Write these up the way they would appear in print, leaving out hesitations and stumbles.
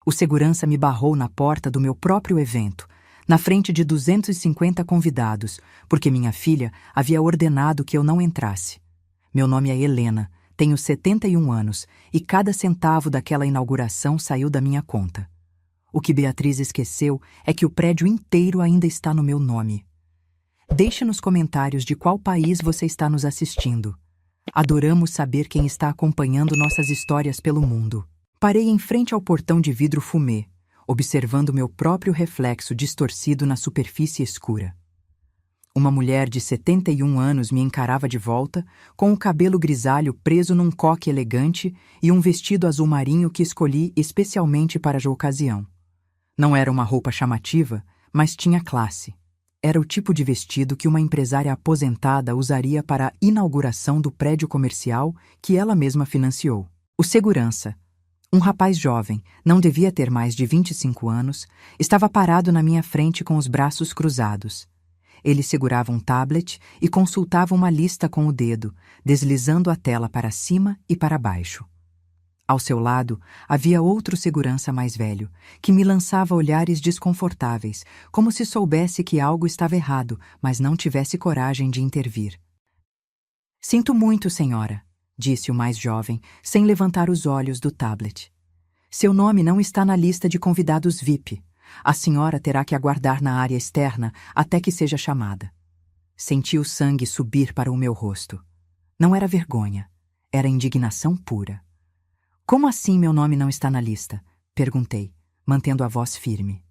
O segurança me barrou na porta do meu próprio evento, na frente de 250 convidados, porque minha filha havia ordenado que eu não entrasse. Meu nome é Helena, tenho 71 anos e cada centavo daquela inauguração saiu da minha conta. O que Beatriz esqueceu é que o prédio inteiro ainda está no meu nome. Deixe nos comentários de qual país você está nos assistindo. Adoramos saber quem está acompanhando nossas histórias pelo mundo. Parei em frente ao portão de vidro fumê, observando meu próprio reflexo distorcido na superfície escura. Uma mulher de 71 anos me encarava de volta, com o cabelo grisalho preso num coque elegante e um vestido azul marinho que escolhi especialmente para a ocasião. Não era uma roupa chamativa, mas tinha classe. Era o tipo de vestido que uma empresária aposentada usaria para a inauguração do prédio comercial que ela mesma financiou. O segurança, um rapaz jovem, não devia ter mais de 25 anos, estava parado na minha frente com os braços cruzados. Ele segurava um tablet e consultava uma lista com o dedo, deslizando a tela para cima e para baixo. Ao seu lado, havia outro segurança mais velho, que me lançava olhares desconfortáveis, como se soubesse que algo estava errado, mas não tivesse coragem de intervir. "Sinto muito, senhora", disse o mais jovem, sem levantar os olhos do tablet. "Seu nome não está na lista de convidados VIP. A senhora terá que aguardar na área externa até que seja chamada." Senti o sangue subir para o meu rosto. Não era vergonha, era indignação pura. "Como assim meu nome não está na lista?" perguntei, mantendo a voz firme.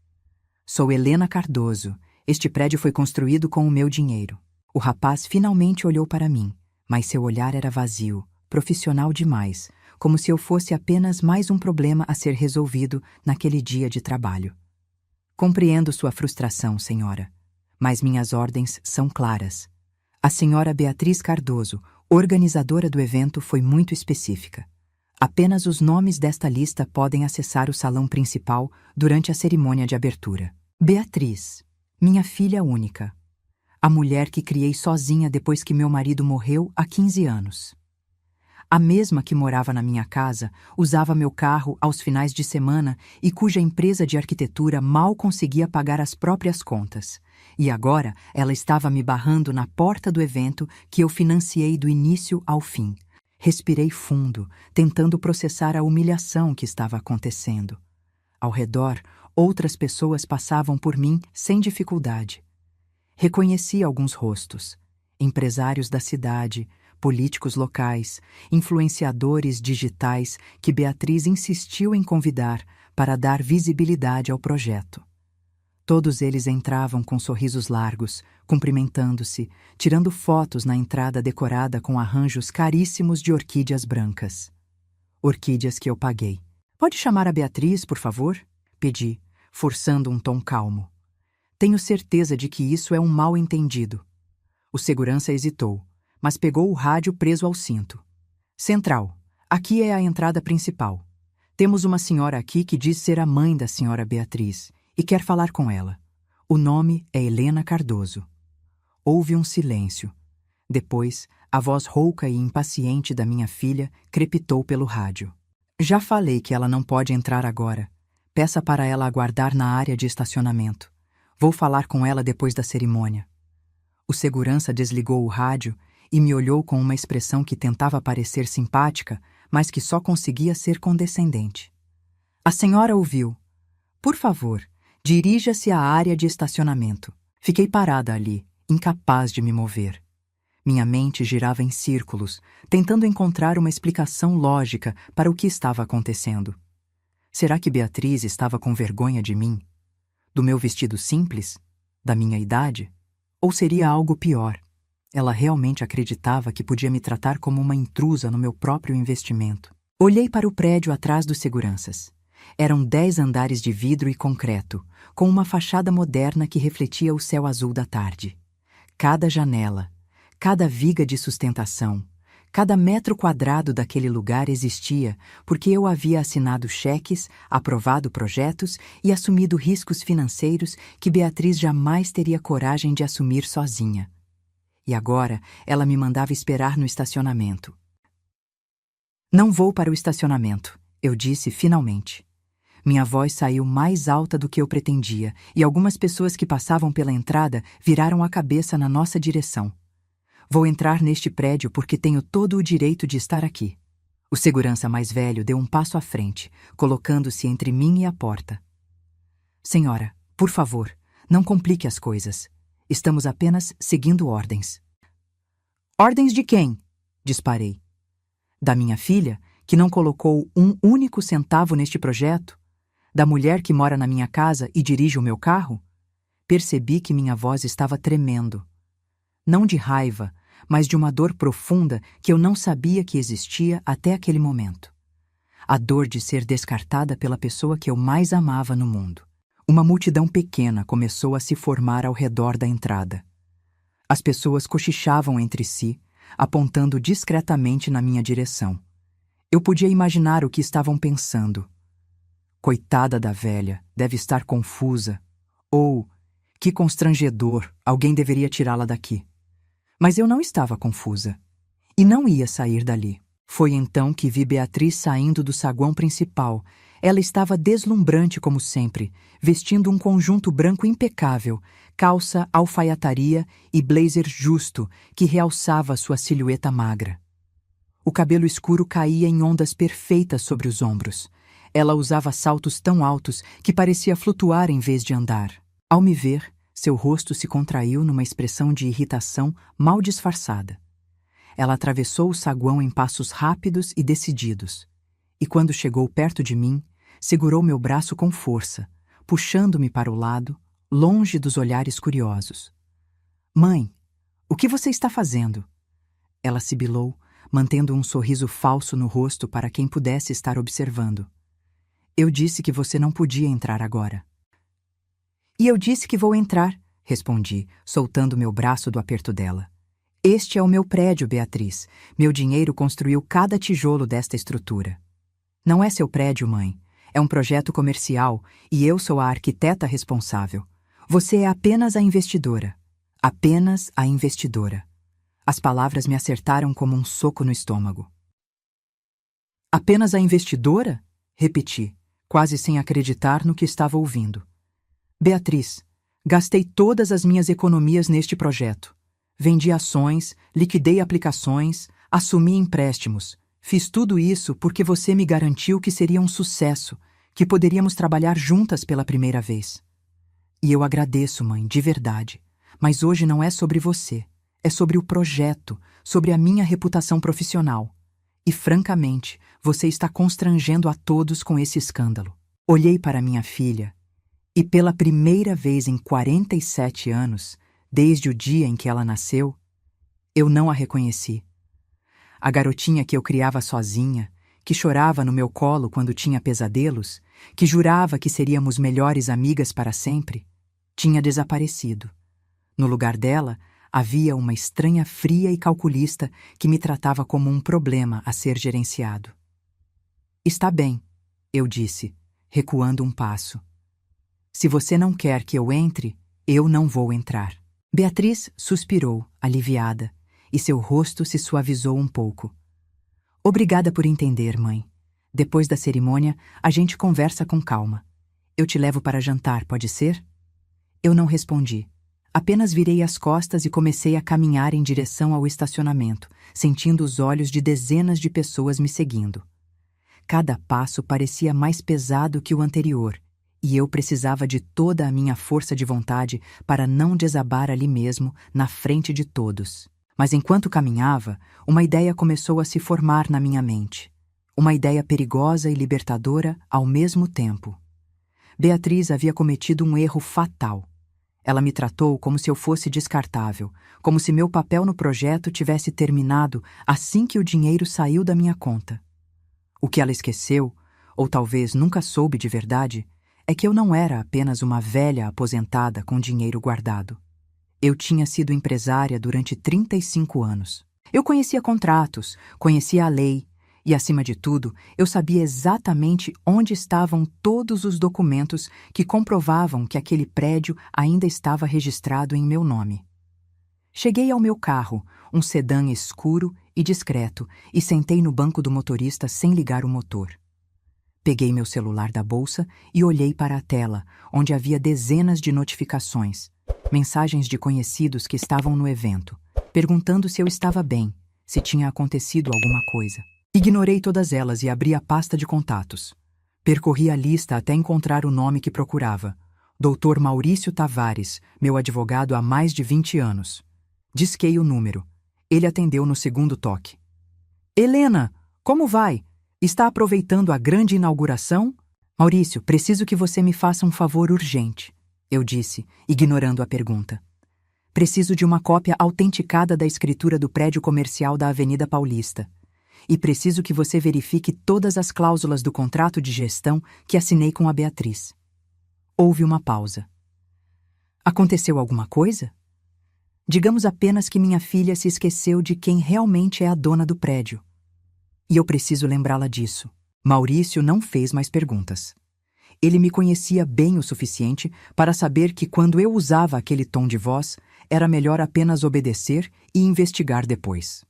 "Sou Helena Cardoso. Este prédio foi construído com o meu dinheiro." O rapaz finalmente olhou para mim, mas seu olhar era vazio, profissional demais, como se eu fosse apenas mais um problema a ser resolvido naquele dia de trabalho. "Compreendo sua frustração, senhora, mas minhas ordens são claras. A senhora Beatriz Cardoso, organizadora do evento, foi muito específica. Apenas os nomes desta lista podem acessar o salão principal durante a cerimônia de abertura. Beatriz, minha filha única. A mulher que criei sozinha depois que meu marido morreu há 15 anos. A mesma que morava na minha casa, usava meu carro aos finais de semana e cuja empresa de arquitetura mal conseguia pagar as próprias contas. E agora ela estava me barrando na porta do evento que eu financiei do início ao fim. Respirei fundo, tentando processar a humilhação que estava acontecendo. Ao redor, outras pessoas passavam por mim sem dificuldade. Reconheci alguns rostos: empresários da cidade, políticos locais, influenciadores digitais que Beatriz insistiu em convidar para dar visibilidade ao projeto. Todos eles entravam com sorrisos largos, cumprimentando-se, tirando fotos na entrada decorada com arranjos caríssimos de orquídeas brancas. Orquídeas que eu paguei. "Pode chamar a Beatriz, por favor?" pedi, forçando um tom calmo. "Tenho certeza de que isso é um mal-entendido." O segurança hesitou, mas pegou o rádio preso ao cinto. "Central, aqui é a entrada principal. Temos uma senhora aqui que diz ser a mãe da senhora Beatriz e quer falar com ela. O nome é Helena Cardoso." Houve um silêncio. Depois, a voz rouca e impaciente da minha filha crepitou pelo rádio. "Já falei que ela não pode entrar agora. Peça para ela aguardar na área de estacionamento. Vou falar com ela depois da cerimônia." O segurança desligou o rádio e me olhou com uma expressão que tentava parecer simpática, mas que só conseguia ser condescendente. "A senhora ouviu. Por favor, dirija-se à área de estacionamento." Fiquei parada ali, incapaz de me mover. Minha mente girava em círculos, tentando encontrar uma explicação lógica para o que estava acontecendo. Será que Beatriz estava com vergonha de mim? Do meu vestido simples? Da minha idade? Ou seria algo pior? Ela realmente acreditava que podia me tratar como uma intrusa no meu próprio investimento. Olhei para o prédio atrás dos seguranças. Eram 10 andares de vidro e concreto, com uma fachada moderna que refletia o céu azul da tarde. Cada janela, cada viga de sustentação, cada metro quadrado daquele lugar existia porque eu havia assinado cheques, aprovado projetos e assumido riscos financeiros que Beatriz jamais teria coragem de assumir sozinha. E agora ela me mandava esperar no estacionamento. "Não vou para o estacionamento", eu disse finalmente. Minha voz saiu mais alta do que eu pretendia, e algumas pessoas que passavam pela entrada viraram a cabeça na nossa direção. Vou entrar neste prédio porque tenho todo o direito de estar aqui. O segurança mais velho deu um passo à frente, colocando-se entre mim e a porta. Senhora, por favor, não complique as coisas. Estamos apenas seguindo ordens. Ordens de quem? Disparei. Da minha filha, que não colocou um único centavo neste projeto? Da mulher que mora na minha casa e dirige o meu carro? Percebi que minha voz estava tremendo. Não de raiva, mas de uma dor profunda que eu não sabia que existia até aquele momento. A dor de ser descartada pela pessoa que eu mais amava no mundo. Uma multidão pequena começou a se formar ao redor da entrada. As pessoas cochichavam entre si, apontando discretamente na minha direção. Eu podia imaginar o que estavam pensando. Coitada da velha, deve estar confusa. Ou, que constrangedor, alguém deveria tirá-la daqui. Mas eu não estava confusa. E não ia sair dali. Foi então que vi Beatriz saindo do saguão principal. Ela estava deslumbrante como sempre, vestindo um conjunto branco impecável, calça, alfaiataria e blazer justo que realçava sua silhueta magra. O cabelo escuro caía em ondas perfeitas sobre os ombros. Ela usava saltos tão altos que parecia flutuar em vez de andar. Ao me ver, seu rosto se contraiu numa expressão de irritação mal disfarçada. Ela atravessou o saguão em passos rápidos e decididos. E quando chegou perto de mim, segurou meu braço com força, puxando-me para o lado, longe dos olhares curiosos. Mãe, o que você está fazendo? Ela sibilou, mantendo um sorriso falso no rosto para quem pudesse estar observando. Eu disse que você não podia entrar agora. E eu disse que vou entrar, respondi, soltando meu braço do aperto dela. Este é o meu prédio, Beatriz. Meu dinheiro construiu cada tijolo desta estrutura. Não é seu prédio, mãe. É um projeto comercial e eu sou a arquiteta responsável. Você é apenas a investidora. Apenas a investidora. As palavras me acertaram como um soco no estômago. Apenas a investidora? Repeti, quase sem acreditar no que estava ouvindo. Beatriz, gastei todas as minhas economias neste projeto. Vendi ações, liquidei aplicações, assumi empréstimos. Fiz tudo isso porque você me garantiu que seria um sucesso, que poderíamos trabalhar juntas pela primeira vez. E eu agradeço, mãe, de verdade. Mas hoje não é sobre você. É sobre o projeto, sobre a minha reputação profissional. E, francamente, você está constrangendo a todos com esse escândalo. Olhei para minha filha e, pela primeira vez em 47 anos, desde o dia em que ela nasceu, eu não a reconheci. A garotinha que eu criava sozinha, que chorava no meu colo quando tinha pesadelos, que jurava que seríamos melhores amigas para sempre, tinha desaparecido. No lugar dela, havia uma estranha fria e calculista que me tratava como um problema a ser gerenciado. Está bem, eu disse, recuando um passo. Se você não quer que eu entre, eu não vou entrar. Beatriz suspirou, aliviada, e seu rosto se suavizou um pouco. Obrigada por entender, mãe. Depois da cerimônia, a gente conversa com calma. Eu te levo para jantar, pode ser? Eu não respondi. Apenas virei as costas e comecei a caminhar em direção ao estacionamento, sentindo os olhos de dezenas de pessoas me seguindo. Cada passo parecia mais pesado que o anterior, e eu precisava de toda a minha força de vontade para não desabar ali mesmo, na frente de todos. Mas enquanto caminhava, uma ideia começou a se formar na minha mente. Uma ideia perigosa e libertadora ao mesmo tempo. Beatriz havia cometido um erro fatal. Ela me tratou como se eu fosse descartável, como se meu papel no projeto tivesse terminado assim que o dinheiro saiu da minha conta. O que ela esqueceu, ou talvez nunca soube de verdade, é que eu não era apenas uma velha aposentada com dinheiro guardado. Eu tinha sido empresária durante 35 anos. Eu conhecia contratos, conhecia a lei e, acima de tudo, eu sabia exatamente onde estavam todos os documentos que comprovavam que aquele prédio ainda estava registrado em meu nome. Cheguei ao meu carro, um sedã escuro e discreto, e sentei no banco do motorista sem ligar o motor. Peguei meu celular da bolsa e olhei para a tela, onde havia dezenas de notificações, mensagens de conhecidos que estavam no evento, perguntando se eu estava bem, se tinha acontecido alguma coisa. Ignorei todas elas e abri a pasta de contatos. Percorri a lista até encontrar o nome que procurava. Dr. Maurício Tavares, meu advogado há mais de 20 anos. Disquei o número. Ele atendeu no segundo toque. Helena, como vai? Está aproveitando a grande inauguração? Maurício, preciso que você me faça um favor urgente, eu disse, ignorando a pergunta. Preciso de uma cópia autenticada da escritura do prédio comercial da Avenida Paulista. E preciso que você verifique todas as cláusulas do contrato de gestão que assinei com a Beatriz. Houve uma pausa. Aconteceu alguma coisa? Digamos apenas que minha filha se esqueceu de quem realmente é a dona do prédio. E eu preciso lembrá-la disso. Maurício não fez mais perguntas. Ele me conhecia bem o suficiente para saber que quando eu usava aquele tom de voz, era melhor apenas obedecer e investigar depois.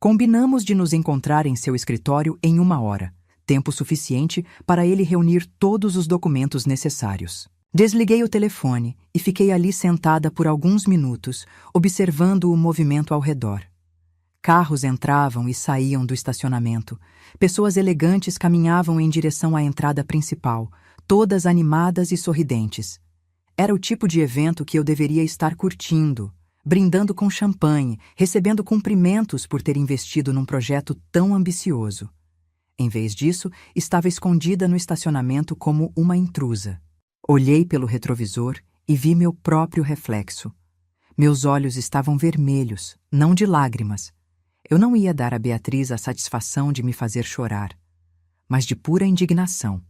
Combinamos de nos encontrar em seu escritório em 1 hora, tempo suficiente para ele reunir todos os documentos necessários. Desliguei o telefone e fiquei ali sentada por alguns minutos, observando o movimento ao redor. Carros entravam e saíam do estacionamento. Pessoas elegantes caminhavam em direção à entrada principal, todas animadas e sorridentes. Era o tipo de evento que eu deveria estar curtindo, brindando com champanhe, recebendo cumprimentos por ter investido num projeto tão ambicioso. Em vez disso, estava escondida no estacionamento como uma intrusa. Olhei pelo retrovisor e vi meu próprio reflexo. Meus olhos estavam vermelhos, não de lágrimas. Eu não ia dar a Beatriz a satisfação de me fazer chorar, mas de pura indignação.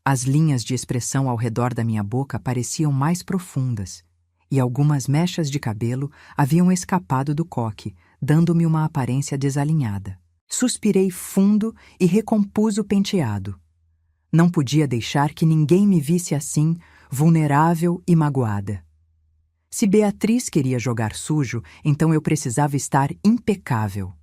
As linhas de expressão ao redor da minha boca pareciam mais profundas, e algumas mechas de cabelo haviam escapado do coque, dando-me uma aparência desalinhada. Suspirei fundo e recompus o penteado. Não podia deixar que ninguém me visse assim, vulnerável e magoada. Se Beatriz queria jogar sujo, então eu precisava estar impecável.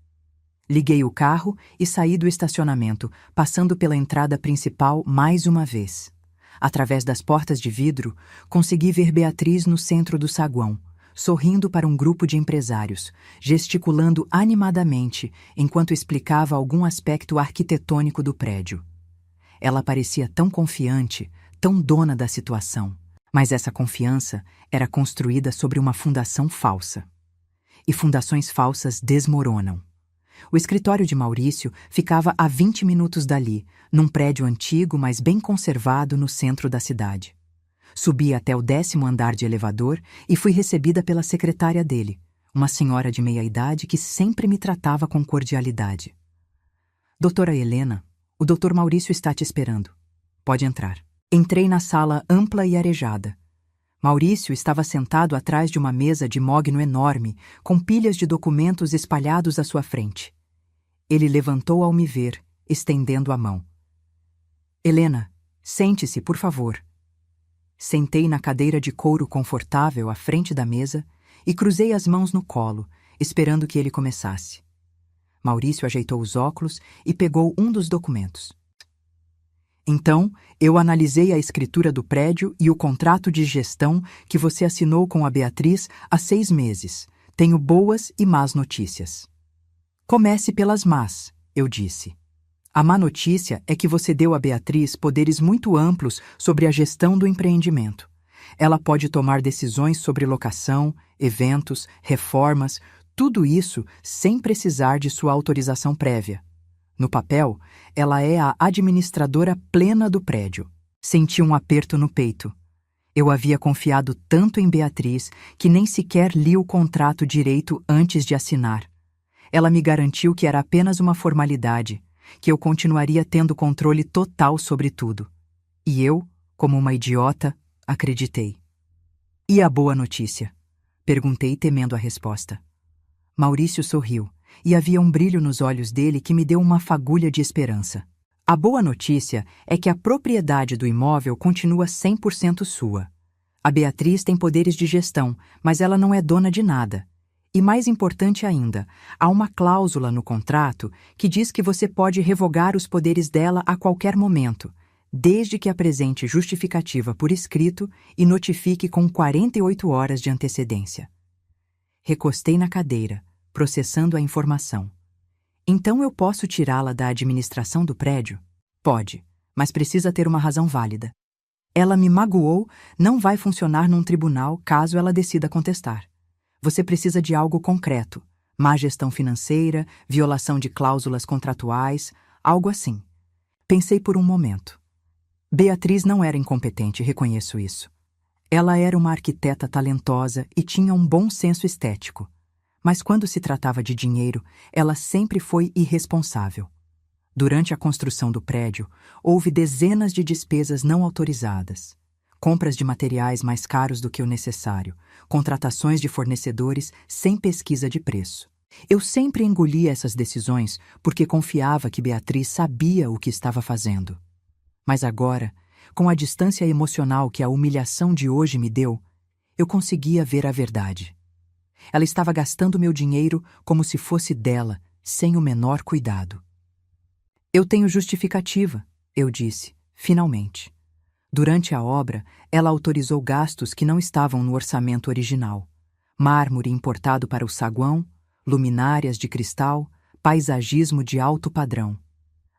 Liguei o carro e saí do estacionamento, passando pela entrada principal mais uma vez. Através das portas de vidro, consegui ver Beatriz no centro do saguão, sorrindo para um grupo de empresários, gesticulando animadamente enquanto explicava algum aspecto arquitetônico do prédio. Ela parecia tão confiante, tão dona da situação, mas essa confiança era construída sobre uma fundação falsa. E fundações falsas desmoronam. O escritório de Maurício ficava a 20 minutos dali, num prédio antigo, mas bem conservado no centro da cidade. Subi até o 10º andar de elevador e fui recebida pela secretária dele, uma senhora de meia-idade que sempre me tratava com cordialidade. Doutora Helena, o Dr. Maurício está te esperando. Pode entrar. Entrei na sala ampla e arejada. Maurício estava sentado atrás de uma mesa de mogno enorme, com pilhas de documentos espalhados à sua frente. Ele levantou ao me ver, estendendo a mão. Helena, sente-se, por favor. Sentei na cadeira de couro confortável à frente da mesa e cruzei as mãos no colo, esperando que ele começasse. Maurício ajeitou os óculos e pegou um dos documentos. Então, eu analisei a escritura do prédio e o contrato de gestão que você assinou com a Beatriz há 6 meses. Tenho boas e más notícias. Comece pelas más, eu disse. A má notícia é que você deu a Beatriz poderes muito amplos sobre a gestão do empreendimento. Ela pode tomar decisões sobre locação, eventos, reformas, tudo isso sem precisar de sua autorização prévia. No papel, ela é a administradora plena do prédio. Senti um aperto no peito. Eu havia confiado tanto em Beatriz que nem sequer li o contrato direito antes de assinar. Ela me garantiu que era apenas uma formalidade, que eu continuaria tendo controle total sobre tudo. E eu, como uma idiota, acreditei. E a boa notícia? Perguntei, temendo a resposta. Maurício sorriu, e havia um brilho nos olhos dele que me deu uma fagulha de esperança. A boa notícia é que a propriedade do imóvel continua 100% sua. A Beatriz tem poderes de gestão, mas ela não é dona de nada. E mais importante ainda, há uma cláusula no contrato que diz que você pode revogar os poderes dela a qualquer momento, desde que apresente justificativa por escrito e notifique com 48 horas de antecedência. Recostei na cadeira, processando a informação. Então eu posso tirá-la da administração do prédio? Pode, mas precisa ter uma razão válida. Ela me magoou, não vai funcionar num tribunal caso ela decida contestar. Você precisa de algo concreto, má gestão financeira, violação de cláusulas contratuais, algo assim. Pensei por um momento. Beatriz não era incompetente, reconheço isso. Ela era uma arquiteta talentosa e tinha um bom senso estético. Mas quando se tratava de dinheiro, ela sempre foi irresponsável. Durante a construção do prédio, houve dezenas de despesas não autorizadas. Compras de materiais mais caros do que o necessário, contratações de fornecedores sem pesquisa de preço. Eu sempre engolia essas decisões porque confiava que Beatriz sabia o que estava fazendo. Mas agora, com a distância emocional que a humilhação de hoje me deu, eu conseguia ver a verdade. Ela estava gastando meu dinheiro como se fosse dela, sem o menor cuidado. Eu tenho justificativa, eu disse, finalmente. Durante a obra, ela autorizou gastos que não estavam no orçamento original. Mármore importado para o saguão, luminárias de cristal, paisagismo de alto padrão.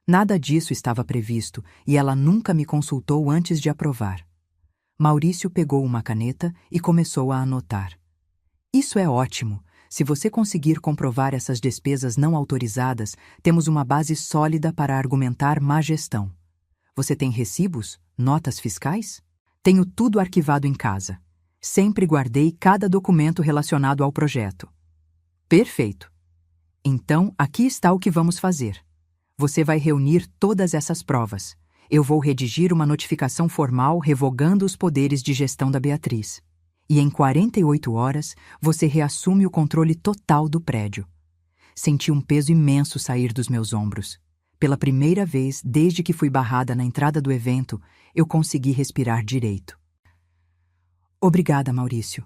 Nada disso estava previsto e ela nunca me consultou antes de aprovar. Maurício pegou uma caneta e começou a anotar. Isso é ótimo. Se você conseguir comprovar essas despesas não autorizadas, temos uma base sólida para argumentar má gestão. Você tem recibos? Notas fiscais? Tenho tudo arquivado em casa. Sempre guardei cada documento relacionado ao projeto. Perfeito. Então, aqui está o que vamos fazer. Você vai reunir todas essas provas. Eu vou redigir uma notificação formal revogando os poderes de gestão da Beatriz. E em 48 horas, você reassume o controle total do prédio. Senti um peso imenso sair dos meus ombros. Pela primeira vez, desde que fui barrada na entrada do evento, eu consegui respirar direito. Obrigada, Maurício.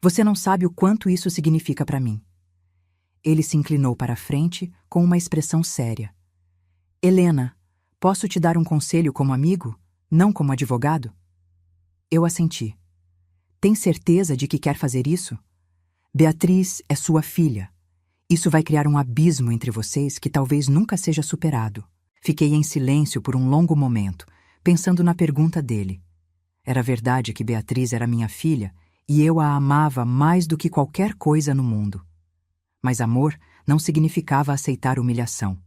Você não sabe o quanto isso significa para mim. Ele se inclinou para a frente com uma expressão séria. Helena, posso te dar um conselho como amigo, não como advogado? Eu assenti. Tem certeza de que quer fazer isso? Beatriz é sua filha. Isso vai criar um abismo entre vocês que talvez nunca seja superado. Fiquei em silêncio por um longo momento, pensando na pergunta dele. Era verdade que Beatriz era minha filha e eu a amava mais do que qualquer coisa no mundo. Mas amor não significava aceitar humilhação.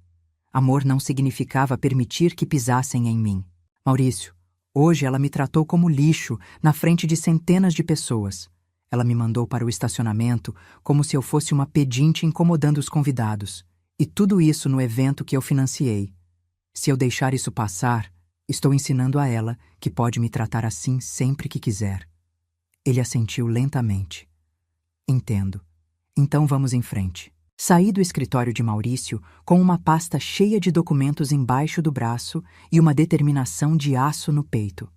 Amor não significava permitir que pisassem em mim. Maurício, hoje ela me tratou como lixo na frente de centenas de pessoas. Ela me mandou para o estacionamento como se eu fosse uma pedinte incomodando os convidados. E tudo isso no evento que eu financiei. Se eu deixar isso passar, estou ensinando a ela que pode me tratar assim sempre que quiser. Ele assentiu lentamente. Entendo. Então vamos em frente. Saí do escritório de Maurício com uma pasta cheia de documentos embaixo do braço e uma determinação de aço no peito.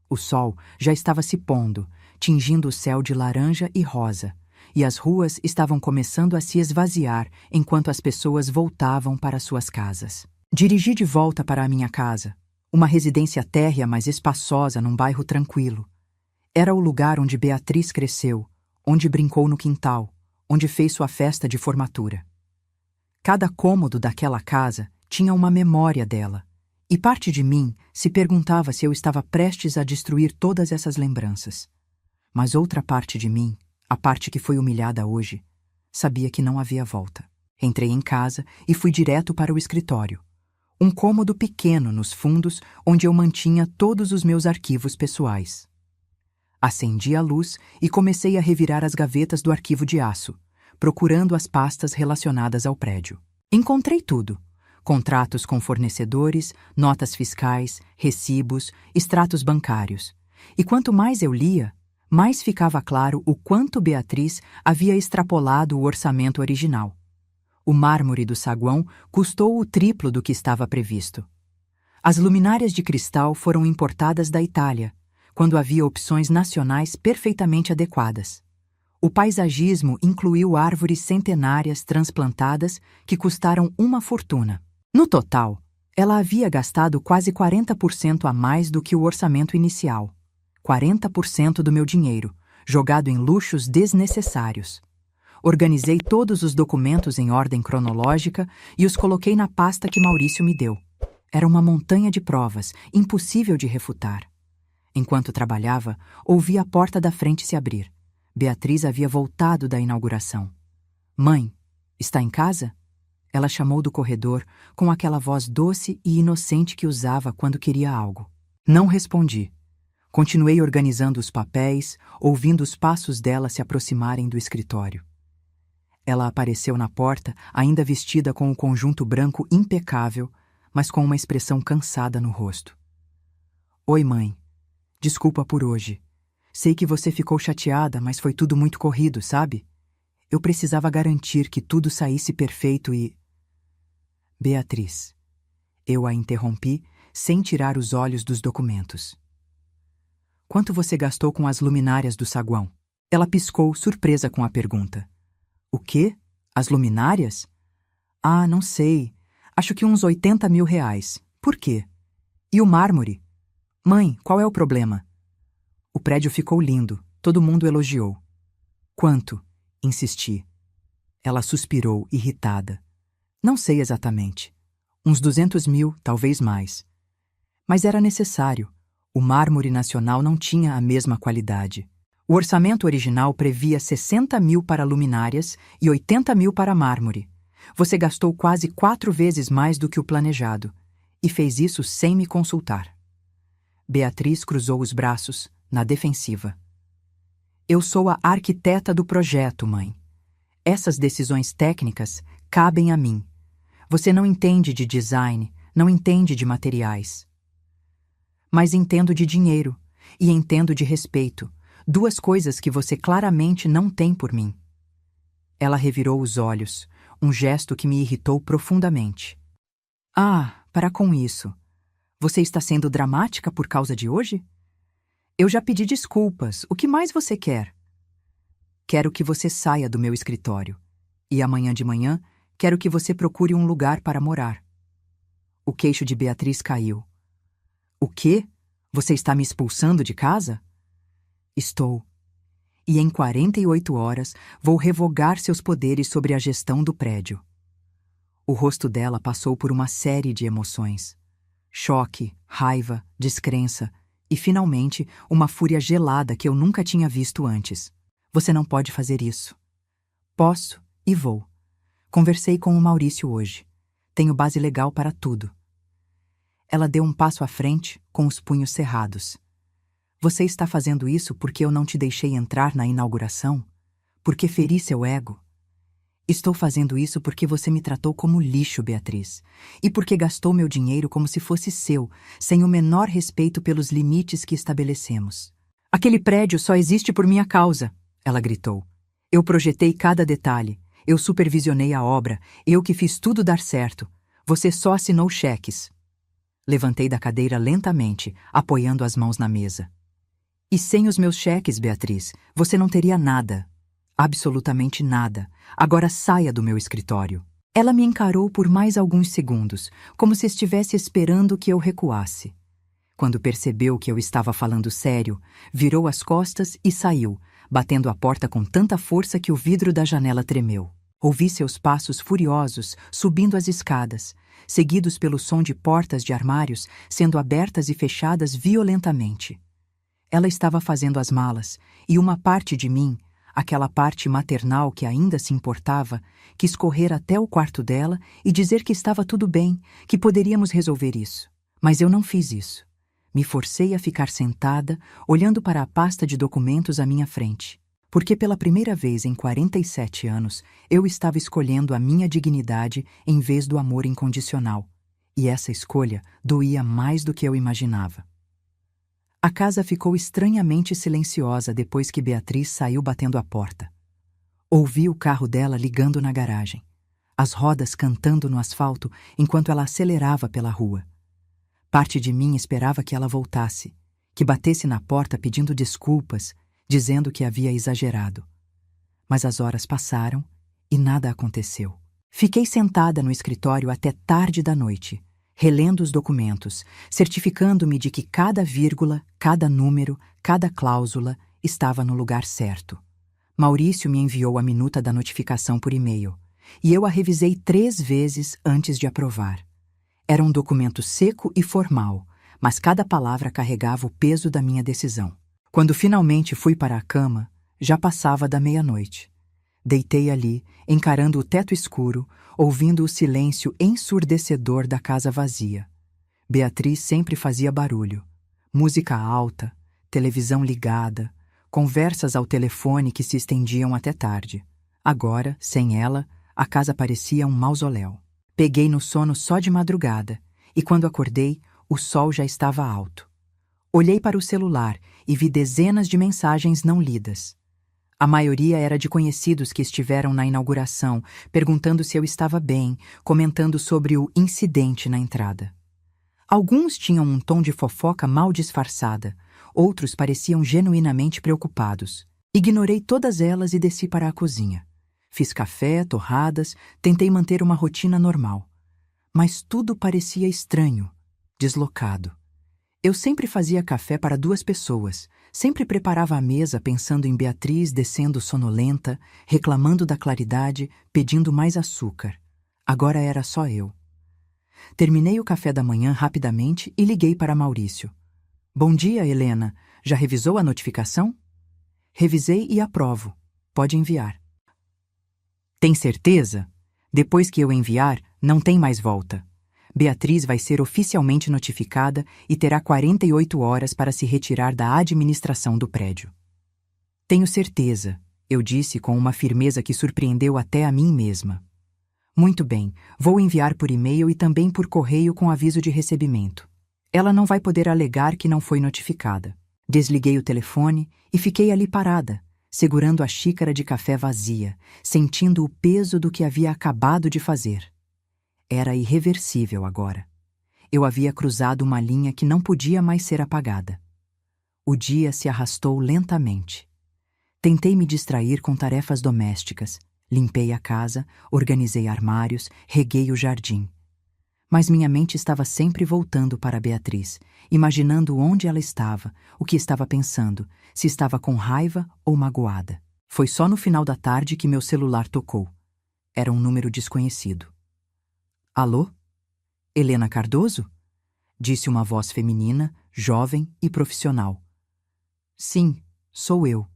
O sol já estava se pondo, tingindo o céu de laranja e rosa, e as ruas estavam começando a se esvaziar enquanto as pessoas voltavam para suas casas. Dirigi de volta para a minha casa, uma residência térrea mas espaçosa num bairro tranquilo. Era o lugar onde Beatriz cresceu, onde brincou no quintal, onde fez sua festa de formatura. Cada cômodo daquela casa tinha uma memória dela, e parte de mim se perguntava se eu estava prestes a destruir todas essas lembranças. Mas outra parte de mim, a parte que foi humilhada hoje, sabia que não havia volta. Entrei em casa e fui direto para o escritório, um cômodo pequeno nos fundos onde eu mantinha todos os meus arquivos pessoais. Acendi a luz e comecei a revirar as gavetas do arquivo de aço, procurando as pastas relacionadas ao prédio. Encontrei tudo: contratos com fornecedores, notas fiscais, recibos, extratos bancários. E quanto mais eu lia, mais ficava claro o quanto Beatriz havia extrapolado o orçamento original. O mármore do saguão custou o triplo do que estava previsto. As luminárias de cristal foram importadas da Itália, quando havia opções nacionais perfeitamente adequadas. O paisagismo incluiu árvores centenárias transplantadas que custaram uma fortuna. No total, ela havia gastado quase 40% a mais do que o orçamento inicial. 40% do meu dinheiro, jogado em luxos desnecessários. Organizei todos os documentos em ordem cronológica e os coloquei na pasta que Maurício me deu. Era uma montanha de provas, impossível de refutar. Enquanto trabalhava, ouvi a porta da frente se abrir. Beatriz havia voltado da inauguração. Mãe, está em casa? Ela chamou do corredor com aquela voz doce e inocente que usava quando queria algo. Não respondi. Continuei organizando os papéis, ouvindo os passos dela se aproximarem do escritório. Ela apareceu na porta, ainda vestida com o conjunto branco impecável, mas com uma expressão cansada no rosto. Oi, mãe. Desculpa por hoje. Sei que você ficou chateada, mas foi tudo muito corrido, sabe? Eu precisava garantir que tudo saísse perfeito e... Beatriz. Eu a interrompi, sem tirar os olhos dos documentos. Quanto você gastou com as luminárias do saguão? Ela piscou, surpresa com a pergunta. O quê? As luminárias? Ah, não sei. Acho que uns 80 mil reais. Por quê? E o mármore? Mãe, qual é o problema? O prédio ficou lindo. Todo mundo elogiou. Quanto? Insisti. Ela suspirou, irritada. Não sei exatamente. Uns 200 mil, talvez mais. Mas era necessário. O mármore nacional não tinha a mesma qualidade. O orçamento original previa 60 mil para luminárias e 80 mil para mármore. Você gastou quase 4 vezes mais do que o planejado. E fez isso sem me consultar. Beatriz cruzou os braços, na defensiva. Eu sou a arquiteta do projeto, mãe. Essas decisões técnicas cabem a mim. Você não entende de design, não entende de materiais. Mas entendo de dinheiro e entendo de respeito, 2 coisas que você claramente não tem por mim. Ela revirou os olhos, um gesto que me irritou profundamente. Ah, para com isso. Você está sendo dramática por causa de hoje? Eu já pedi desculpas. O que mais você quer? Quero que você saia do meu escritório. E amanhã de manhã, quero que você procure um lugar para morar. O queixo de Beatriz caiu. O quê? Você está me expulsando de casa? Estou. E em 48 horas vou revogar seus poderes sobre a gestão do prédio. O rosto dela passou por uma série de emoções. Choque, raiva, descrença e, finalmente, uma fúria gelada que eu nunca tinha visto antes. Você não pode fazer isso. Posso e vou. Conversei com o Maurício hoje. Tenho base legal para tudo. Ela deu um passo à frente, com os punhos cerrados. Você está fazendo isso porque eu não te deixei entrar na inauguração? Porque feri seu ego? Estou fazendo isso porque você me tratou como lixo, Beatriz. E porque gastou meu dinheiro como se fosse seu, sem o menor respeito pelos limites que estabelecemos. Aquele prédio só existe por minha causa, ela gritou. Eu projetei cada detalhe. Eu supervisionei a obra. Eu que fiz tudo dar certo. Você só assinou cheques. Levantei da cadeira lentamente, apoiando as mãos na mesa. E sem os meus cheques, Beatriz, você não teria nada. Absolutamente nada. Agora saia do meu escritório. Ela me encarou por mais alguns segundos, como se estivesse esperando que eu recuasse. Quando percebeu que eu estava falando sério, virou as costas e saiu, batendo a porta com tanta força que o vidro da janela tremeu. Ouvi seus passos furiosos subindo as escadas, seguidos pelo som de portas de armários sendo abertas e fechadas violentamente. Ela estava fazendo as malas, e uma parte de mim, aquela parte maternal que ainda se importava, quis correr até o quarto dela e dizer que estava tudo bem, que poderíamos resolver isso. Mas eu não fiz isso. Me forcei a ficar sentada, olhando para a pasta de documentos à minha frente. Porque pela primeira vez em 47 anos, eu estava escolhendo a minha dignidade em vez do amor incondicional. E essa escolha doía mais do que eu imaginava. A casa ficou estranhamente silenciosa depois que Beatriz saiu batendo a porta. Ouvi o carro dela ligando na garagem, as rodas cantando no asfalto enquanto ela acelerava pela rua. Parte de mim esperava que ela voltasse, que batesse na porta pedindo desculpas, dizendo que havia exagerado. Mas as horas passaram e nada aconteceu. Fiquei sentada no escritório até tarde da noite, relendo os documentos, certificando-me de que cada vírgula, cada número, cada cláusula estava no lugar certo. Maurício me enviou a minuta da notificação por e-mail, e eu a revisei 3 vezes antes de aprovar. Era um documento seco e formal, mas cada palavra carregava o peso da minha decisão. Quando finalmente fui para a cama, já passava da meia-noite. Deitei ali, encarando o teto escuro, ouvindo o silêncio ensurdecedor da casa vazia. Beatriz sempre fazia barulho. Música alta, televisão ligada, conversas ao telefone que se estendiam até tarde. Agora, sem ela, a casa parecia um mausoléu. Peguei no sono só de madrugada, e quando acordei, o sol já estava alto. Olhei para o celular e vi dezenas de mensagens não lidas. A maioria era de conhecidos que estiveram na inauguração, perguntando se eu estava bem, comentando sobre o incidente na entrada. Alguns tinham um tom de fofoca mal disfarçada, outros pareciam genuinamente preocupados. Ignorei todas elas e desci para a cozinha. Fiz café, torradas, tentei manter uma rotina normal. Mas tudo parecia estranho, deslocado. Eu sempre fazia café para 2 pessoas, sempre preparava a mesa pensando em Beatriz descendo sonolenta, reclamando da claridade, pedindo mais açúcar. Agora era só eu. Terminei o café da manhã rapidamente e liguei para Maurício. Bom dia, Helena. Já revisou a notificação? Revisei e aprovo. Pode enviar. Tem certeza? Depois que eu enviar, não tem mais volta. Beatriz vai ser oficialmente notificada e terá 48 horas para se retirar da administração do prédio. Tenho certeza, eu disse com uma firmeza que surpreendeu até a mim mesma. Muito bem, vou enviar por e-mail e também por correio com aviso de recebimento. Ela não vai poder alegar que não foi notificada. Desliguei o telefone e fiquei ali parada, segurando a xícara de café vazia, sentindo o peso do que havia acabado de fazer. Era irreversível agora. Eu havia cruzado uma linha que não podia mais ser apagada. O dia se arrastou lentamente. Tentei me distrair com tarefas domésticas. Limpei a casa, organizei armários, reguei o jardim. Mas minha mente estava sempre voltando para Beatriz, imaginando onde ela estava, o que estava pensando, se estava com raiva ou magoada. Foi só no final da tarde que meu celular tocou. Era um número desconhecido. Alô? Helena Cardoso? Disse uma voz feminina, jovem e profissional. Sim, sou eu.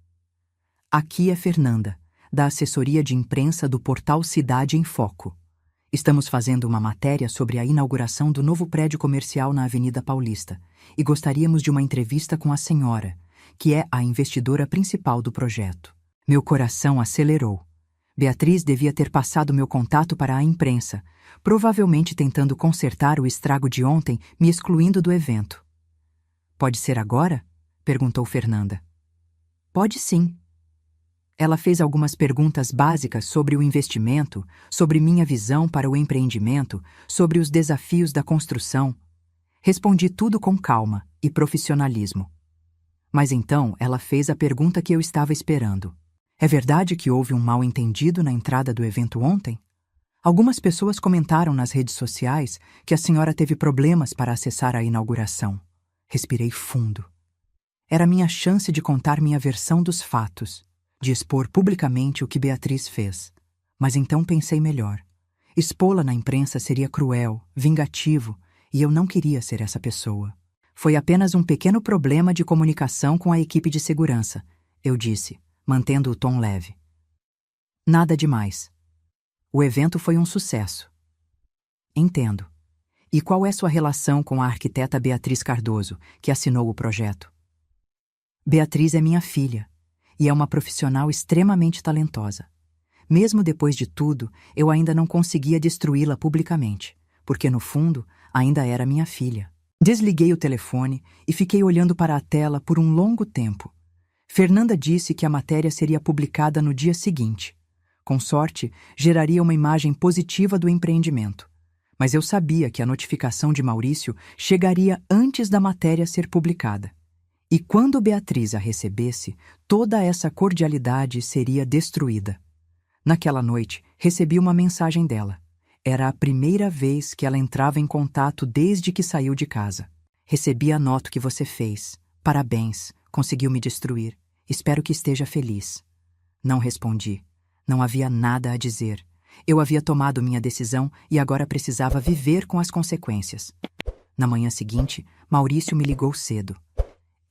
Aqui é Fernanda, da assessoria de imprensa do portal Cidade em Foco. Estamos fazendo uma matéria sobre a inauguração do novo prédio comercial na Avenida Paulista e gostaríamos de uma entrevista com a senhora, que é a investidora principal do projeto. Meu coração acelerou. Beatriz devia ter passado meu contato para a imprensa, provavelmente tentando consertar o estrago de ontem, me excluindo do evento. Pode ser agora? Perguntou Fernanda. Pode sim. Ela fez algumas perguntas básicas sobre o investimento, sobre minha visão para o empreendimento, sobre os desafios da construção. Respondi tudo com calma e profissionalismo. Mas então ela fez a pergunta que eu estava esperando. É verdade que houve um mal-entendido na entrada do evento ontem? Algumas pessoas comentaram nas redes sociais que a senhora teve problemas para acessar a inauguração. Respirei fundo. Era minha chance de contar minha versão dos fatos, de expor publicamente o que Beatriz fez. Mas então pensei melhor. Expô-la na imprensa seria cruel, vingativo, e eu não queria ser essa pessoa. Foi apenas um pequeno problema de comunicação com a equipe de segurança, eu disse, mantendo o tom leve. Nada demais. O evento foi um sucesso. Entendo. E qual é sua relação com a arquiteta Beatriz Cardoso, que assinou o projeto? Beatriz é minha filha, e é uma profissional extremamente talentosa. Mesmo depois de tudo, eu ainda não conseguia destruí-la publicamente, porque no fundo, ainda era minha filha. Desliguei o telefone e fiquei olhando para a tela por um longo tempo. Fernanda disse que a matéria seria publicada no dia seguinte. Com sorte, geraria uma imagem positiva do empreendimento. Mas eu sabia que a notificação de Maurício chegaria antes da matéria ser publicada. E quando Beatriz a recebesse, toda essa cordialidade seria destruída. Naquela noite, recebi uma mensagem dela. Era a primeira vez que ela entrava em contato desde que saiu de casa. Recebi a nota que você fez. Parabéns, conseguiu me destruir. Espero que esteja feliz. Não respondi. Não havia nada a dizer. Eu havia tomado minha decisão e agora precisava viver com as consequências. Na manhã seguinte, Maurício me ligou cedo.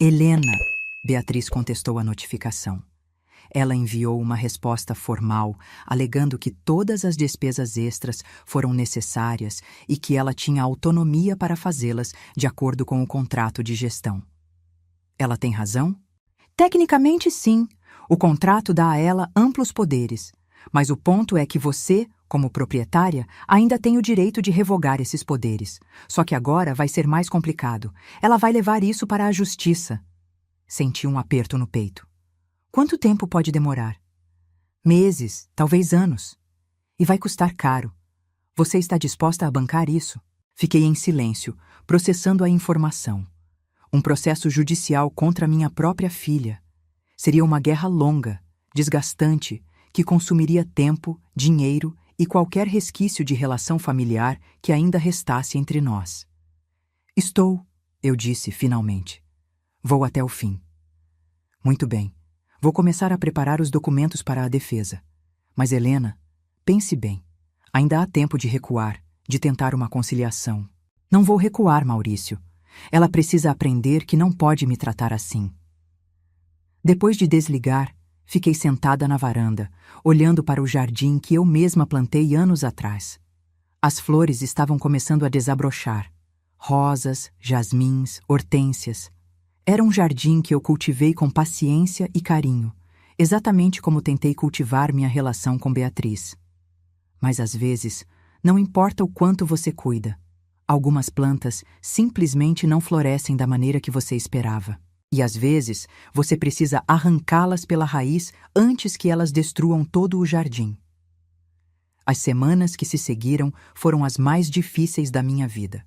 Helena, Beatriz contestou a notificação. Ela enviou uma resposta formal, alegando que todas as despesas extras foram necessárias e que ela tinha autonomia para fazê-las de acordo com o contrato de gestão. Ela tem razão? Tecnicamente, sim. O contrato dá a ela amplos poderes. Mas o ponto é que você, como proprietária, ainda tem o direito de revogar esses poderes. Só que agora vai ser mais complicado. Ela vai levar isso para a justiça. Senti um aperto no peito. Quanto tempo pode demorar? Meses, talvez anos. E vai custar caro. Você está disposta a bancar isso? Fiquei em silêncio, processando a informação. Um processo judicial contra minha própria filha. Seria uma guerra longa, desgastante, que consumiria tempo, dinheiro e qualquer resquício de relação familiar que ainda restasse entre nós. Estou, eu disse finalmente. Vou até o fim. Muito bem. Vou começar a preparar os documentos para a defesa. Mas, Helena, pense bem. Ainda há tempo de recuar, de tentar uma conciliação. Não vou recuar, Maurício. Ela precisa aprender que não pode me tratar assim. Depois de desligar, fiquei sentada na varanda, olhando para o jardim que eu mesma plantei anos atrás. As flores estavam começando a desabrochar. Rosas, jasmins, hortênsias. Era um jardim que eu cultivei com paciência e carinho, exatamente como tentei cultivar minha relação com Beatriz. Mas às vezes, não importa o quanto você cuida. Algumas plantas simplesmente não florescem da maneira que você esperava. E às vezes, você precisa arrancá-las pela raiz antes que elas destruam todo o jardim. As semanas que se seguiram foram as mais difíceis da minha vida.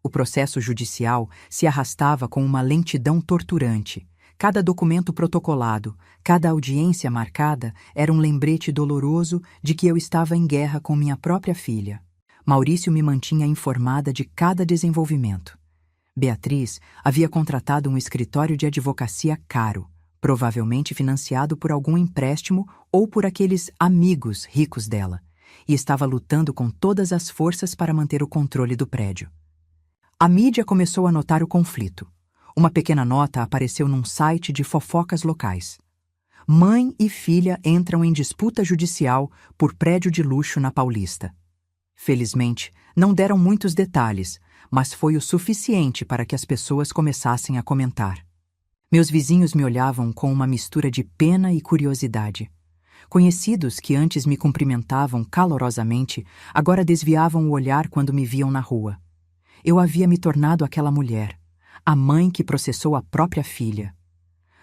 O processo judicial se arrastava com uma lentidão torturante. Cada documento protocolado, cada audiência marcada era um lembrete doloroso de que eu estava em guerra com minha própria filha. Maurício me mantinha informada de cada desenvolvimento. Beatriz havia contratado um escritório de advocacia caro, provavelmente financiado por algum empréstimo ou por aqueles amigos ricos dela, e estava lutando com todas as forças para manter o controle do prédio. A mídia começou a notar o conflito. Uma pequena nota apareceu num site de fofocas locais. Mãe e filha entram em disputa judicial por prédio de luxo na Paulista. Felizmente, não deram muitos detalhes, mas foi o suficiente para que as pessoas começassem a comentar. Meus vizinhos me olhavam com uma mistura de pena e curiosidade. Conhecidos que antes me cumprimentavam calorosamente, agora desviavam o olhar quando me viam na rua. Eu havia me tornado aquela mulher, a mãe que processou a própria filha.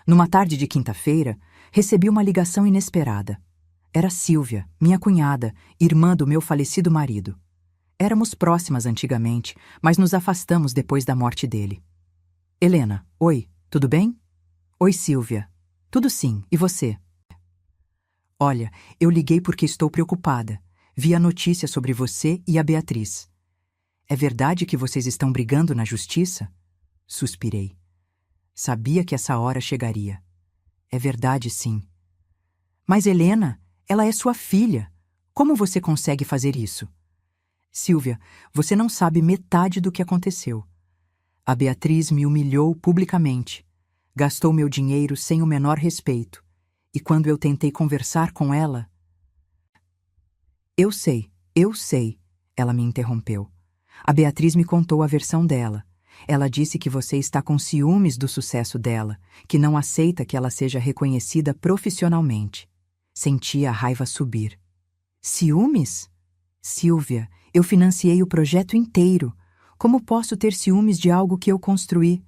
Numa tarde de quinta-feira, recebi uma ligação inesperada. Era Sílvia, minha cunhada, irmã do meu falecido marido. Éramos próximas antigamente, mas nos afastamos depois da morte dele. Helena, oi, tudo bem? Oi, Sílvia. Tudo sim, e você? Olha, eu liguei porque estou preocupada. Vi a notícia sobre você e a Beatriz. É verdade que vocês estão brigando na justiça? Suspirei. Sabia que essa hora chegaria. É verdade, sim. Mas, Helena, ela é sua filha. Como você consegue fazer isso? Sílvia, você não sabe metade do que aconteceu. A Beatriz me humilhou publicamente. Gastou meu dinheiro sem o menor respeito. E quando eu tentei conversar com ela... Eu sei, ela me interrompeu. A Beatriz me contou a versão dela. Ela disse que você está com ciúmes do sucesso dela, que não aceita que ela seja reconhecida profissionalmente. Senti a raiva subir. Ciúmes? Sílvia, eu financiei o projeto inteiro. Como posso ter ciúmes de algo que eu construí?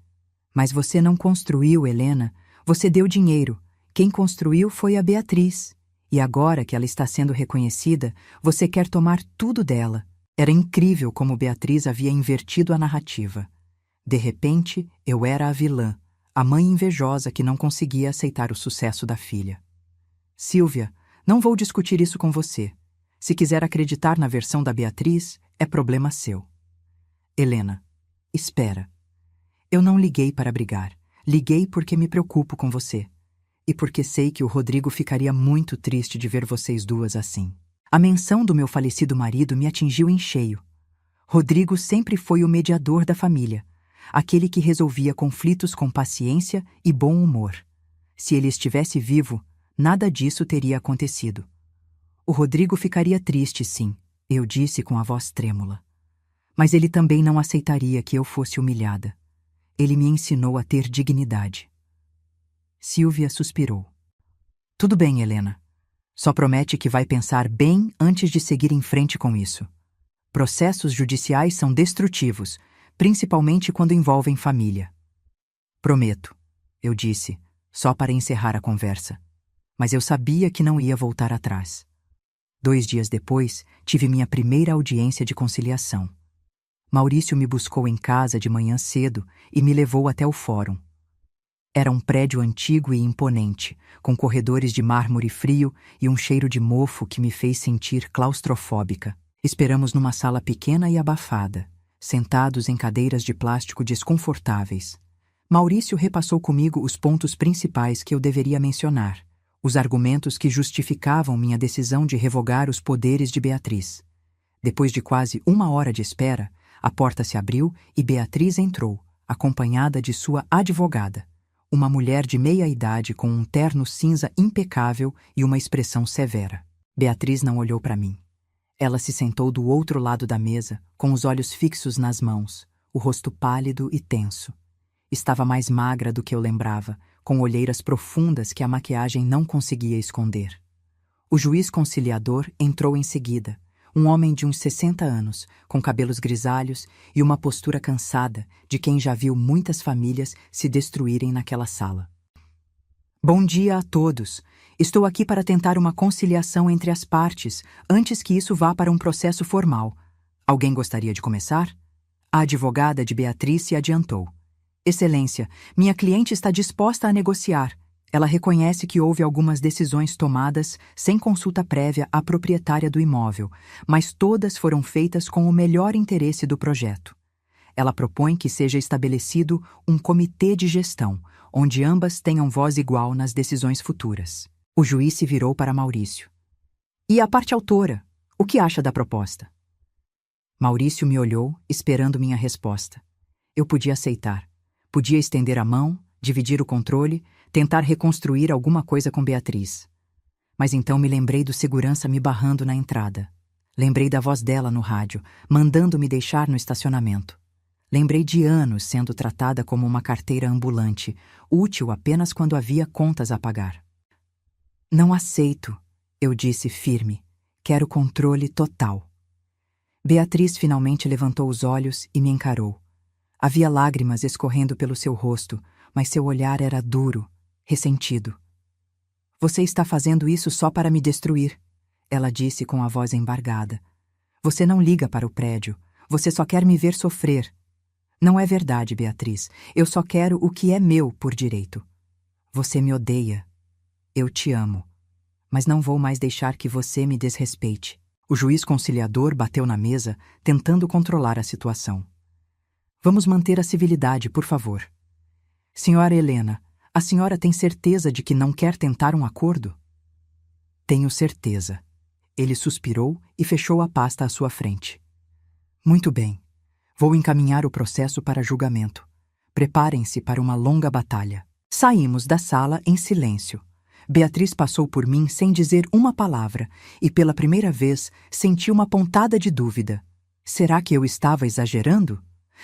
Mas você não construiu, Helena. Você deu dinheiro. Quem construiu foi a Beatriz. E agora que ela está sendo reconhecida, você quer tomar tudo dela. Era incrível como Beatriz havia invertido a narrativa. De repente, eu era a vilã, A mãe invejosa que não conseguia aceitar o sucesso da filha. Silvia, não vou discutir isso com você. Se quiser acreditar na versão da Beatriz, é problema seu. Helena, espera. Eu não liguei para brigar. Liguei porque me preocupo com você. E porque sei que o Rodrigo ficaria muito triste de ver vocês duas assim. A menção do meu falecido marido me atingiu em cheio. Rodrigo sempre foi o mediador da família, aquele que resolvia conflitos com paciência e bom humor. Se ele estivesse vivo, nada disso teria acontecido. O Rodrigo ficaria triste, sim, eu disse com a voz trêmula. Mas ele também não aceitaria que eu fosse humilhada. Ele me ensinou a ter dignidade. Silvia suspirou. Tudo bem, Helena. Só promete que vai pensar bem antes de seguir em frente com isso. Processos judiciais são destrutivos, principalmente quando envolvem família. Prometo, eu disse, só para encerrar a conversa. Mas eu sabia que não ia voltar atrás. 2 dias depois, tive minha primeira audiência de conciliação. Maurício me buscou em casa de manhã cedo e me levou até o fórum. Era um prédio antigo e imponente, com corredores de mármore frio e um cheiro de mofo que me fez sentir claustrofóbica. Esperamos numa sala pequena e abafada, sentados em cadeiras de plástico desconfortáveis. Maurício repassou comigo os pontos principais que eu deveria mencionar, os argumentos que justificavam minha decisão de revogar os poderes de Beatriz. Depois de quase 1 hora de espera, a porta se abriu e Beatriz entrou, acompanhada de sua advogada, uma mulher de meia idade com um terno cinza impecável e uma expressão severa. Beatriz não olhou para mim. Ela se sentou do outro lado da mesa, com os olhos fixos nas mãos, o rosto pálido e tenso. Estava mais magra do que eu lembrava, com olheiras profundas que a maquiagem não conseguia esconder. O juiz conciliador entrou em seguida, um homem de uns 60 anos, com cabelos grisalhos e uma postura cansada de quem já viu muitas famílias se destruírem naquela sala. Bom dia a todos. Estou aqui para tentar uma conciliação entre as partes, antes que isso vá para um processo formal. Alguém gostaria de começar? A advogada de Beatriz se adiantou. Excelência, minha cliente está disposta a negociar. Ela reconhece que houve algumas decisões tomadas sem consulta prévia à proprietária do imóvel, mas todas foram feitas com o melhor interesse do projeto. Ela propõe que seja estabelecido um comitê de gestão, onde ambas tenham voz igual nas decisões futuras. O juiz se virou para Maurício. E a parte autora, o que acha da proposta? Maurício me olhou, esperando minha resposta. Eu podia aceitar. Podia estender a mão, dividir o controle, tentar reconstruir alguma coisa com Beatriz. Mas então me lembrei do segurança me barrando na entrada. Lembrei da voz dela no rádio, mandando me deixar no estacionamento. Lembrei de anos sendo tratada como uma carteira ambulante, útil apenas quando havia contas a pagar. Não aceito, eu disse firme. Quero controle total. Beatriz finalmente levantou os olhos e me encarou. Havia lágrimas escorrendo pelo seu rosto, mas seu olhar era duro, ressentido. Você está fazendo isso só para me destruir, ela disse com a voz embargada. Você não liga para o prédio, você só quer me ver sofrer. Não é verdade, Beatriz, eu só quero o que é meu por direito. Você me odeia. Eu te amo. Mas não vou mais deixar que você me desrespeite. O juiz conciliador bateu na mesa, tentando controlar a situação. Vamos manter a civilidade, por favor. Senhora Helena, a senhora tem certeza de que não quer tentar um acordo? Tenho certeza. Ele suspirou e fechou a pasta à sua frente. Muito bem. Vou encaminhar o processo para julgamento. Preparem-se para uma longa batalha. Saímos da sala em silêncio. Beatriz passou por mim sem dizer uma palavra e, pela primeira vez, senti uma pontada de dúvida. Será que eu estava exagerando?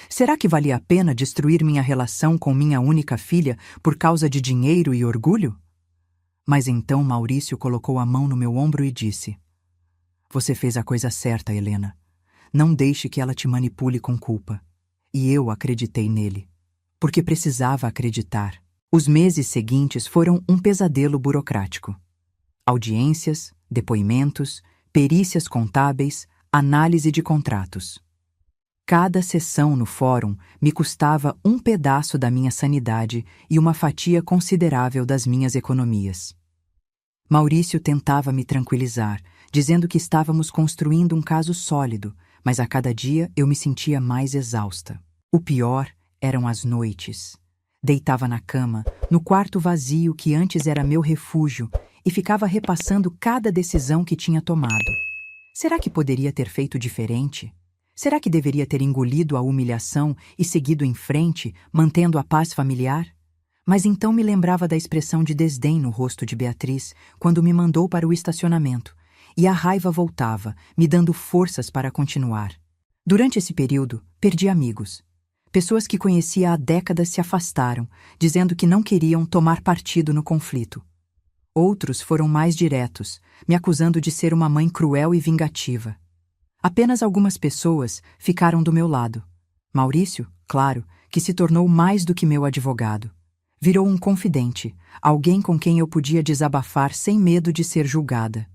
Será que valia a pena destruir minha relação com minha única filha por causa de dinheiro e orgulho? Mas então Maurício colocou a mão no meu ombro e disse: Você fez a coisa certa, Helena. Não deixe que ela te manipule com culpa. E eu acreditei nele. Porque precisava acreditar. Os meses seguintes foram um pesadelo burocrático. Audiências, depoimentos, perícias contábeis, análise de contratos. Cada sessão no fórum me custava um pedaço da minha sanidade e uma fatia considerável das minhas economias. Maurício tentava me tranquilizar, dizendo que estávamos construindo um caso sólido, mas a cada dia eu me sentia mais exausta. O pior eram as noites. Deitava na cama, no quarto vazio que antes era meu refúgio, e ficava repassando cada decisão que tinha tomado. Será que poderia ter feito diferente? Será que deveria ter engolido a humilhação e seguido em frente, mantendo a paz familiar? Mas então me lembrava da expressão de desdém no rosto de Beatriz quando me mandou para o estacionamento, e a raiva voltava, me dando forças para continuar. Durante esse período, perdi amigos. Pessoas que conhecia há décadas se afastaram, dizendo que não queriam tomar partido no conflito. Outros foram mais diretos, me acusando de ser uma mãe cruel e vingativa. Apenas algumas pessoas ficaram do meu lado. Maurício, claro, que se tornou mais do que meu advogado. Virou um confidente, alguém com quem eu podia desabafar sem medo de ser julgada.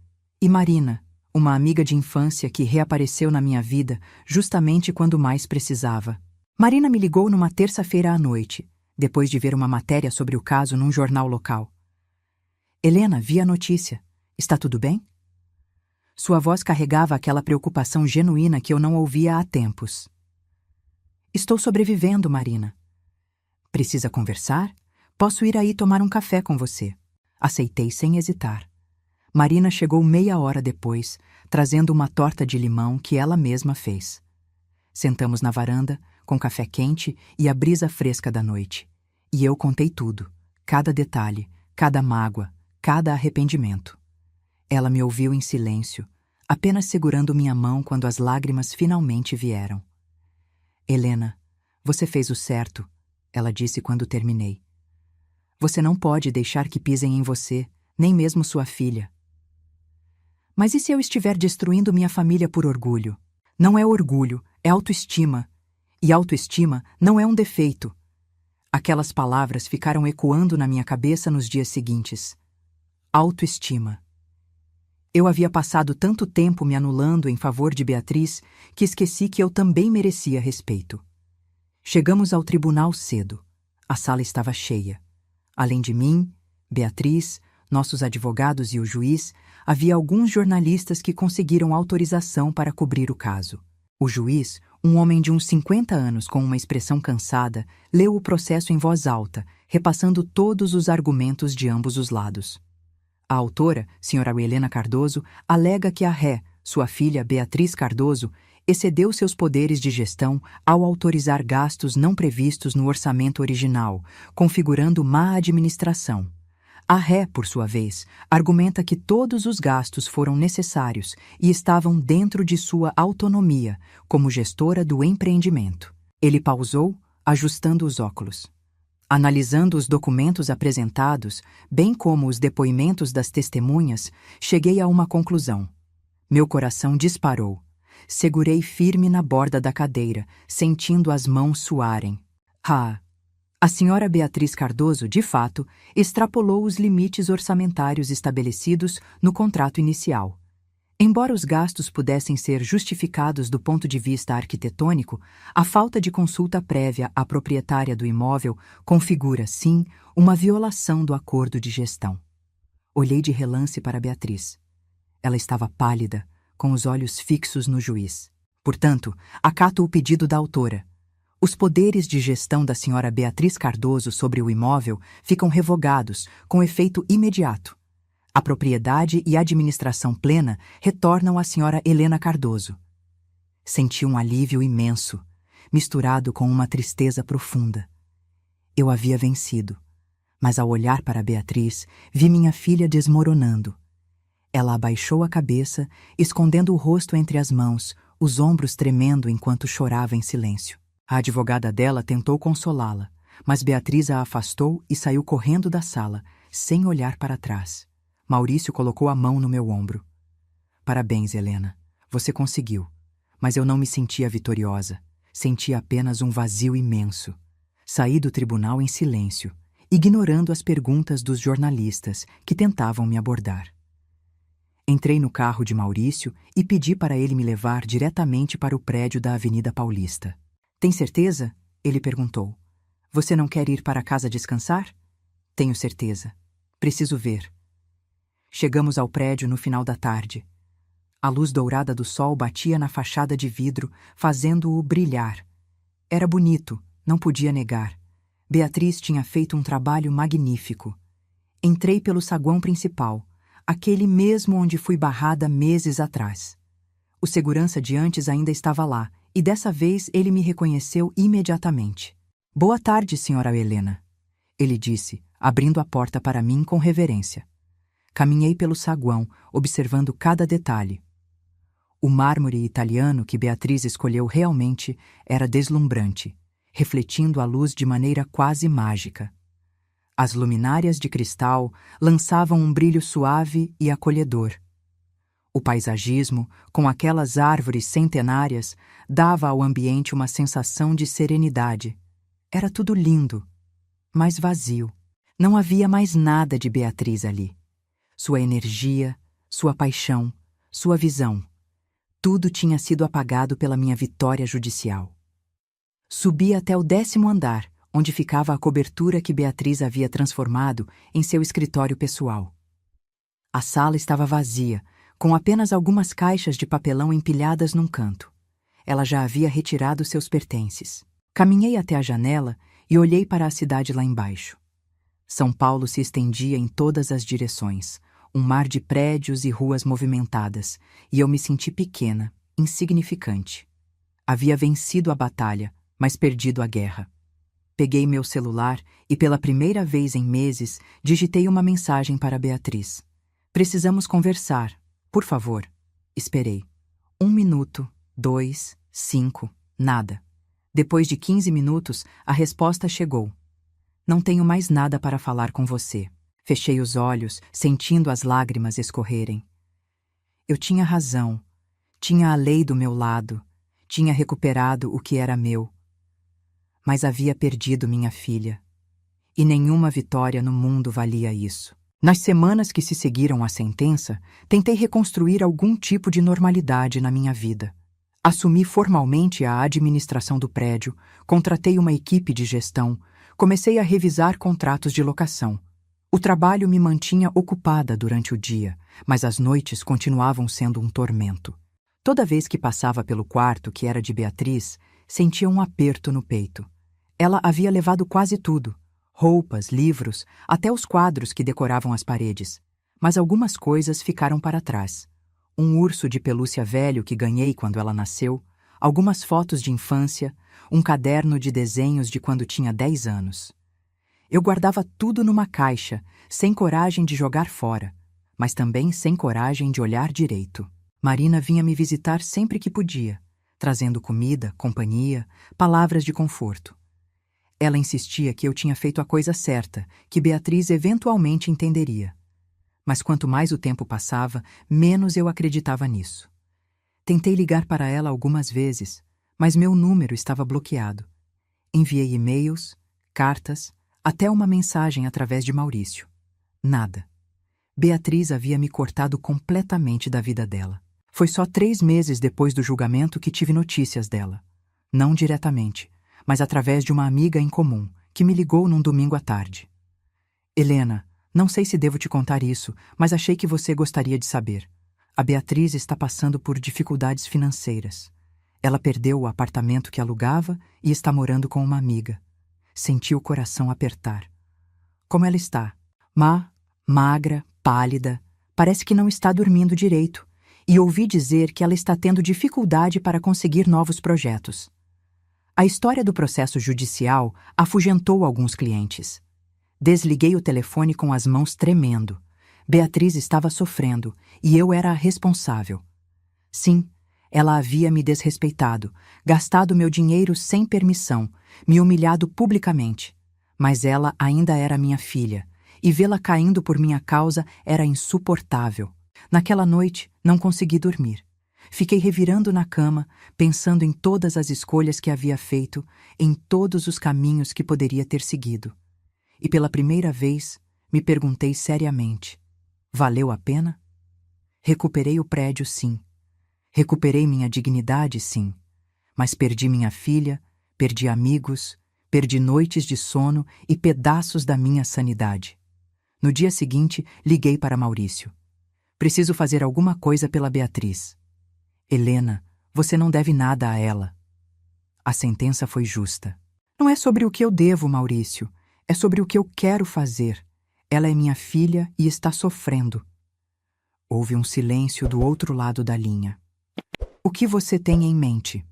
E Marina, uma amiga de infância que reapareceu na minha vida justamente quando mais precisava. Marina me ligou numa terça-feira à noite, depois de ver uma matéria sobre o caso num jornal local. Helena, vi a notícia. Está tudo bem? Sua voz carregava aquela preocupação genuína que eu não ouvia há tempos. Estou sobrevivendo, Marina. Precisa conversar? Posso ir aí tomar um café com você. Aceitei sem hesitar. Marina chegou meia hora depois, trazendo uma torta de limão que ela mesma fez. Sentamos na varanda, com café quente e a brisa fresca da noite. E eu contei tudo, cada detalhe, cada mágoa, cada arrependimento. Ela me ouviu em silêncio, apenas segurando minha mão quando as lágrimas finalmente vieram. Helena, você fez o certo, ela disse quando terminei. Você não pode deixar que pisem em você, nem mesmo sua filha. Mas e se eu estiver destruindo minha família por orgulho? Não é orgulho, é autoestima. E autoestima não é um defeito. Aquelas palavras ficaram ecoando na minha cabeça nos dias seguintes. Autoestima. Eu havia passado tanto tempo me anulando em favor de Beatriz que esqueci que eu também merecia respeito. Chegamos ao tribunal cedo. A sala estava cheia. Além de mim, Beatriz, nossos advogados e o juiz, havia alguns jornalistas que conseguiram autorização para cobrir o caso. O juiz, um homem de uns 50 anos com uma expressão cansada, leu o processo em voz alta, repassando todos os argumentos de ambos os lados. A autora, Sra. Helena Cardoso, alega que a ré, sua filha Beatriz Cardoso, excedeu seus poderes de gestão ao autorizar gastos não previstos no orçamento original, configurando má administração. A ré, por sua vez, argumenta que todos os gastos foram necessários e estavam dentro de sua autonomia como gestora do empreendimento. Ele pausou, ajustando os óculos. Analisando os documentos apresentados, bem como os depoimentos das testemunhas, cheguei a uma conclusão. Meu coração disparou. Segurei firme na borda da cadeira, sentindo as mãos suarem. A senhora Beatriz Cardoso, de fato, extrapolou os limites orçamentários estabelecidos no contrato inicial. Embora os gastos pudessem ser justificados do ponto de vista arquitetônico, a falta de consulta prévia à proprietária do imóvel configura, sim, uma violação do acordo de gestão. Olhei de relance para Beatriz. Ela estava pálida, com os olhos fixos no juiz. Portanto, acato o pedido da autora. Os poderes de gestão da senhora Beatriz Cardoso sobre o imóvel ficam revogados, com efeito imediato. A propriedade e a administração plena retornam à senhora Helena Cardoso. Senti um alívio imenso, misturado com uma tristeza profunda. Eu havia vencido, mas ao olhar para Beatriz, vi minha filha desmoronando. Ela abaixou a cabeça, escondendo o rosto entre as mãos, os ombros tremendo enquanto chorava em silêncio. A advogada dela tentou consolá-la, mas Beatriz a afastou e saiu correndo da sala, sem olhar para trás. Maurício colocou a mão no meu ombro. Parabéns, Helena. Você conseguiu. Mas eu não me sentia vitoriosa. Sentia apenas um vazio imenso. Saí do tribunal em silêncio, ignorando as perguntas dos jornalistas que tentavam me abordar. Entrei no carro de Maurício e pedi para ele me levar diretamente para o prédio da Avenida Paulista. Tem certeza? Ele perguntou. Você não quer ir para casa descansar? Tenho certeza. Preciso ver. Chegamos ao prédio no final da tarde. A luz dourada do sol batia na fachada de vidro, fazendo-o brilhar. Era bonito, não podia negar. Beatriz tinha feito um trabalho magnífico. Entrei pelo saguão principal, aquele mesmo onde fui barrada meses atrás. O segurança de antes ainda estava lá, e dessa vez ele me reconheceu imediatamente. Boa tarde, senhora Helena, ele disse, abrindo a porta para mim com reverência. Caminhei pelo saguão, observando cada detalhe. O mármore italiano que Beatriz escolheu realmente era deslumbrante, refletindo a luz de maneira quase mágica. As luminárias de cristal lançavam um brilho suave e acolhedor. O paisagismo, com aquelas árvores centenárias, dava ao ambiente uma sensação de serenidade. Era tudo lindo, mas vazio. Não havia mais nada de Beatriz ali. Sua energia, sua paixão, sua visão. Tudo tinha sido apagado pela minha vitória judicial. Subi até o 10º andar, onde ficava a cobertura que Beatriz havia transformado em seu escritório pessoal. A sala estava vazia, com apenas algumas caixas de papelão empilhadas num canto. Ela já havia retirado seus pertences. Caminhei até a janela e olhei para a cidade lá embaixo. São Paulo se estendia em todas as direções, um mar de prédios e ruas movimentadas, e eu me senti pequena, insignificante. Havia vencido a batalha, mas perdido a guerra. Peguei meu celular e, pela primeira vez em meses, digitei uma mensagem para Beatriz. Precisamos conversar, por favor. Esperei. 1 minuto, 2, 5, nada. Depois de 15 minutos, a resposta chegou. Não tenho mais nada para falar com você. Fechei os olhos, sentindo as lágrimas escorrerem. Eu tinha razão. Tinha a lei do meu lado. Tinha recuperado o que era meu. Mas havia perdido minha filha. E nenhuma vitória no mundo valia isso. Nas semanas que se seguiram à sentença, tentei reconstruir algum tipo de normalidade na minha vida. Assumi formalmente a administração do prédio, contratei uma equipe de gestão, comecei a revisar contratos de locação. O trabalho me mantinha ocupada durante o dia, mas as noites continuavam sendo um tormento. Toda vez que passava pelo quarto que era de Beatriz, sentia um aperto no peito. Ela havia levado quase tudo: roupas, livros, até os quadros que decoravam as paredes. Mas algumas coisas ficaram para trás. Um urso de pelúcia velho que ganhei quando ela nasceu, algumas fotos de infância, um caderno de desenhos de quando tinha 10 anos. Eu guardava tudo numa caixa, sem coragem de jogar fora, mas também sem coragem de olhar direito. Marina vinha me visitar sempre que podia, trazendo comida, companhia, palavras de conforto. Ela insistia que eu tinha feito a coisa certa, que Beatriz eventualmente entenderia. Mas quanto mais o tempo passava, menos eu acreditava nisso. Tentei ligar para ela algumas vezes, mas meu número estava bloqueado. Enviei e-mails, cartas, até uma mensagem através de Maurício. Nada. Beatriz havia me cortado completamente da vida dela. Foi só 3 meses depois do julgamento que tive notícias dela. Não diretamente, mas através de uma amiga em comum, que me ligou num domingo à tarde. Helena, não sei se devo te contar isso, mas achei que você gostaria de saber. A Beatriz está passando por dificuldades financeiras. Ela perdeu o apartamento que alugava e está morando com uma amiga. Senti o coração apertar. Como ela está? Magra, pálida, parece que não está dormindo direito, e ouvi dizer que ela está tendo dificuldade para conseguir novos projetos. A história do processo judicial afugentou alguns clientes. Desliguei o telefone com as mãos tremendo. Beatriz estava sofrendo, e eu era a responsável. Sim, ela havia me desrespeitado, gastado meu dinheiro sem permissão, me humilhado publicamente. Mas ela ainda era minha filha, e vê-la caindo por minha causa era insuportável. Naquela noite, não consegui dormir. Fiquei revirando na cama, pensando em todas as escolhas que havia feito, em todos os caminhos que poderia ter seguido. E pela primeira vez, me perguntei seriamente: valeu a pena? Recuperei o prédio, sim. Recuperei minha dignidade, sim. Mas perdi minha filha, perdi amigos, perdi noites de sono e pedaços da minha sanidade. No dia seguinte, liguei para Maurício. Preciso fazer alguma coisa pela Beatriz. Helena, você não deve nada a ela. A sentença foi justa. Não é sobre o que eu devo, Maurício. É sobre o que eu quero fazer. Ela é minha filha e está sofrendo. Houve um silêncio do outro lado da linha. O que você tem em mente?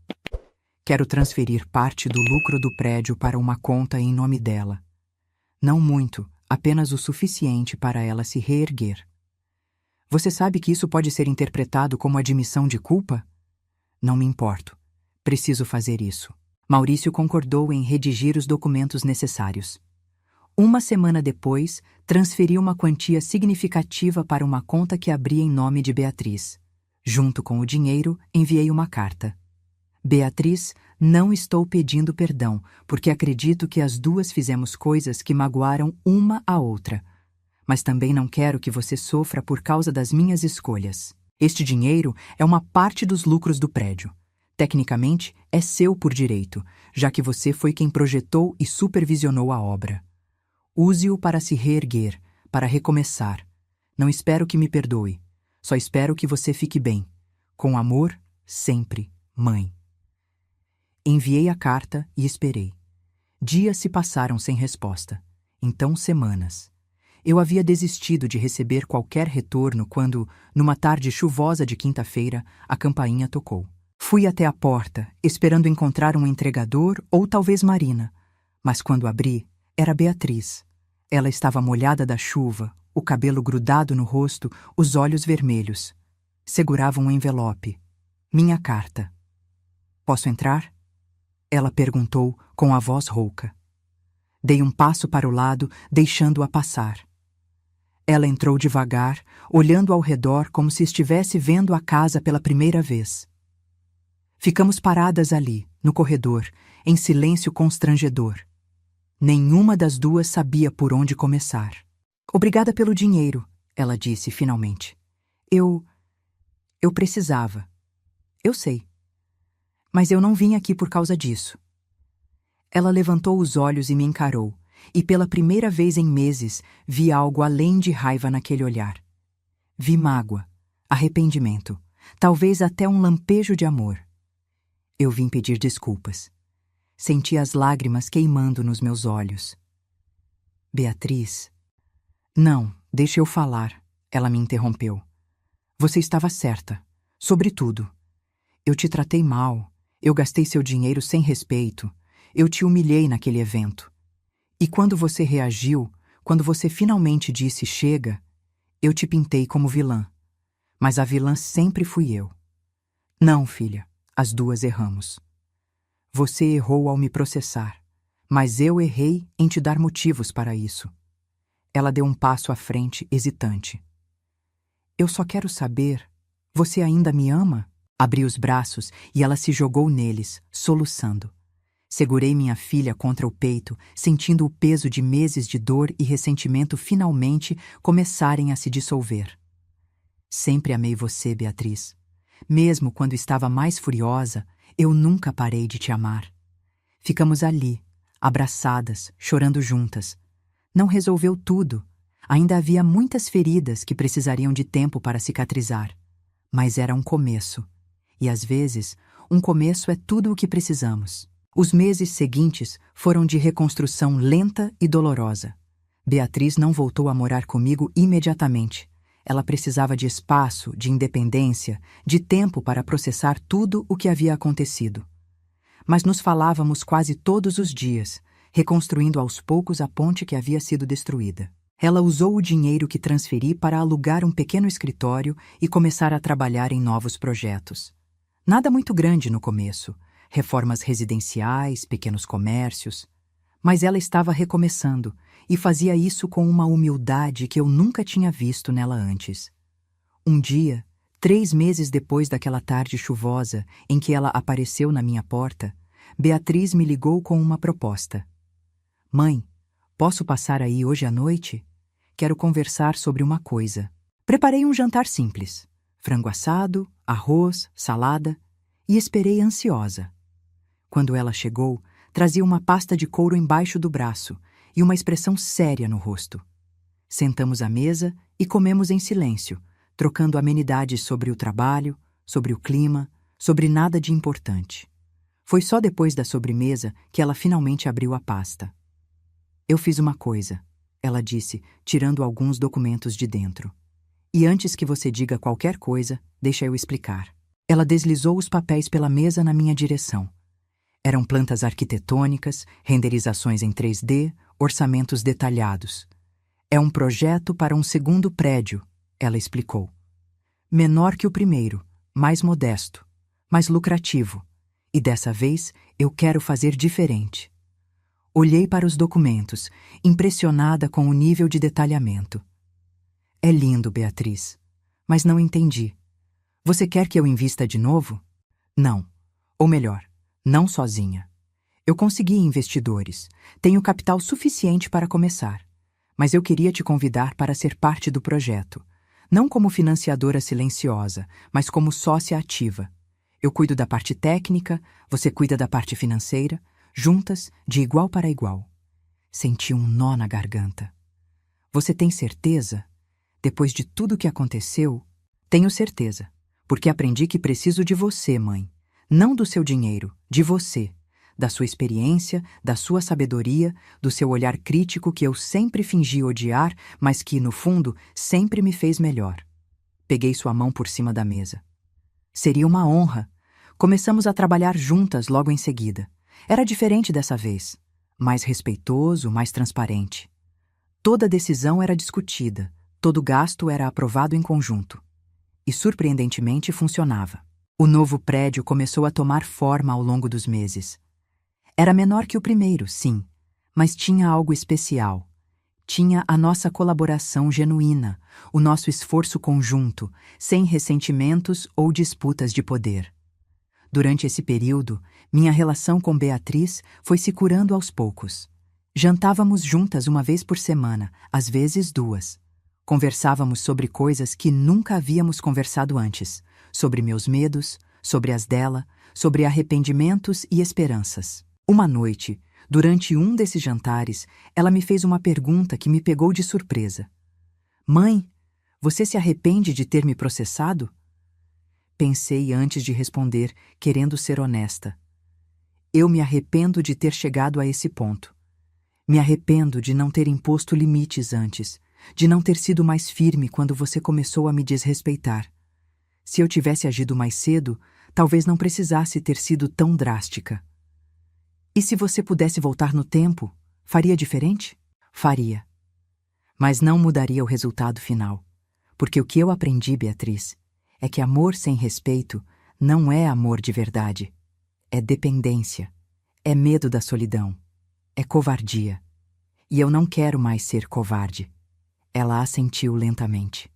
Quero transferir parte do lucro do prédio para uma conta em nome dela. Não muito, apenas o suficiente para ela se reerguer. Você sabe que isso pode ser interpretado como admissão de culpa? Não me importo. Preciso fazer isso. Maurício concordou em redigir os documentos necessários. Uma semana depois, transferi uma quantia significativa para uma conta que abri em nome de Beatriz. Junto com o dinheiro, enviei uma carta. Beatriz, não estou pedindo perdão, porque acredito que as duas fizemos coisas que magoaram uma a outra. Mas também não quero que você sofra por causa das minhas escolhas. Este dinheiro é uma parte dos lucros do prédio. Tecnicamente, é seu por direito, já que você foi quem projetou e supervisionou a obra. Use-o para se reerguer, para recomeçar. Não espero que me perdoe. Só espero que você fique bem. Com amor, sempre, mãe. Enviei a carta e esperei. Dias se passaram sem resposta. Então semanas. Eu havia desistido de receber qualquer retorno quando, numa tarde chuvosa de quinta-feira, a campainha tocou. Fui até a porta, esperando encontrar um entregador ou talvez Marina. Mas quando abri, era Beatriz. Ela estava molhada da chuva, o cabelo grudado no rosto, os olhos vermelhos. Segurava um envelope. Minha carta. Posso entrar? Ela perguntou com a voz rouca. Dei um passo para o lado, deixando-a passar. Ela entrou devagar, olhando ao redor como se estivesse vendo a casa pela primeira vez. Ficamos paradas ali, no corredor, em silêncio constrangedor. Nenhuma das duas sabia por onde começar. Obrigada pelo dinheiro, ela disse finalmente. Eu precisava. Eu sei. Mas eu não vim aqui por causa disso. Ela levantou os olhos e me encarou, e pela primeira vez em meses vi algo além de raiva naquele olhar. Vi mágoa, arrependimento, talvez até um lampejo de amor. Eu vim pedir desculpas. Senti as lágrimas queimando nos meus olhos. Beatriz... Não, deixe eu falar, ela me interrompeu. Você estava certa, sobre tudo. Eu te tratei mal, eu gastei seu dinheiro sem respeito, eu te humilhei naquele evento. E quando você reagiu, quando você finalmente disse chega, eu te pintei como vilã. Mas a vilã sempre fui eu. Não, filha, as duas erramos. Você errou ao me processar, mas eu errei em te dar motivos para isso. Ela deu um passo à frente, hesitante. Eu só quero saber, você ainda me ama? Abri os braços e ela se jogou neles, soluçando. Segurei minha filha contra o peito, sentindo o peso de meses de dor e ressentimento finalmente começarem a se dissolver. Sempre amei você, Beatriz. Mesmo quando estava mais furiosa, eu nunca parei de te amar. Ficamos ali, abraçadas, chorando juntas. Não resolveu tudo. Ainda havia muitas feridas que precisariam de tempo para cicatrizar. Mas era um começo. E às vezes, um começo é tudo o que precisamos. Os meses seguintes foram de reconstrução lenta e dolorosa. Beatriz não voltou a morar comigo imediatamente. Ela precisava de espaço, de independência, de tempo para processar tudo o que havia acontecido. Mas nos falávamos quase todos os dias, reconstruindo aos poucos a ponte que havia sido destruída. Ela usou o dinheiro que transferi para alugar um pequeno escritório e começar a trabalhar em novos projetos. Nada muito grande no começo, reformas residenciais, pequenos comércios. Mas ela estava recomeçando e fazia isso com uma humildade que eu nunca tinha visto nela antes. Um dia, 3 meses depois daquela tarde chuvosa em que ela apareceu na minha porta, Beatriz me ligou com uma proposta. Mãe, posso passar aí hoje à noite? Quero conversar sobre uma coisa. Preparei um jantar simples. frango assado, arroz, salada, e esperei ansiosa. Quando ela chegou, trazia uma pasta de couro embaixo do braço e uma expressão séria no rosto. Sentamos à mesa e comemos em silêncio, trocando amenidades sobre o trabalho, sobre o clima, sobre nada de importante. Foi só depois da sobremesa que ela finalmente abriu a pasta. Eu fiz uma coisa, ela disse, tirando alguns documentos de dentro. E antes que você diga qualquer coisa, deixa eu explicar. Ela deslizou os papéis pela mesa na minha direção. Eram plantas arquitetônicas, renderizações em 3D, orçamentos detalhados. É um projeto para um segundo prédio, ela explicou. Menor que o primeiro, mais modesto, mais lucrativo. E dessa vez eu quero fazer diferente. Olhei para os documentos, impressionada com o nível de detalhamento. É lindo, Beatriz, mas não entendi. Você quer que eu invista de novo? Não. Ou melhor, não sozinha. Eu consegui investidores, tenho capital suficiente para começar. Mas eu queria te convidar para ser parte do projeto. Não como financiadora silenciosa, mas como sócia ativa. Eu cuido da parte técnica, você cuida da parte financeira, juntas, de igual para igual. Senti um nó na garganta. Você tem certeza? Depois de tudo que aconteceu, tenho certeza, porque aprendi que preciso de você, mãe. Não do seu dinheiro, de você, da sua experiência, da sua sabedoria, do seu olhar crítico que eu sempre fingi odiar, mas que, no fundo, sempre me fez melhor. Peguei sua mão por cima da mesa. Seria uma honra. Começamos a trabalhar juntas logo em seguida. Era diferente dessa vez, mais respeitoso, mais transparente. Toda decisão era discutida, todo gasto era aprovado em conjunto. E, surpreendentemente, funcionava. O novo prédio começou a tomar forma ao longo dos meses. Era menor que o primeiro, sim, mas tinha algo especial. Tinha a nossa colaboração genuína, o nosso esforço conjunto, sem ressentimentos ou disputas de poder. Durante esse período, minha relação com Beatriz foi se curando aos poucos. Jantávamos juntas uma vez por semana, às vezes duas. Conversávamos sobre coisas que nunca havíamos conversado antes, sobre meus medos, sobre as dela, sobre arrependimentos e esperanças. Uma noite, durante um desses jantares, ela me fez uma pergunta que me pegou de surpresa. Mãe, você se arrepende de ter me processado? Pensei antes de responder, querendo ser honesta. Eu me arrependo de ter chegado a esse ponto. Me arrependo de não ter imposto limites antes, de não ter sido mais firme quando você começou a me desrespeitar. Se eu tivesse agido mais cedo, talvez não precisasse ter sido tão drástica. E se você pudesse voltar no tempo, faria diferente? Faria. Mas não mudaria o resultado final. Porque o que eu aprendi, Beatriz, é que amor sem respeito não é amor de verdade. É dependência. É medo da solidão. É covardia. E eu não quero mais ser covarde. Ela assentiu lentamente.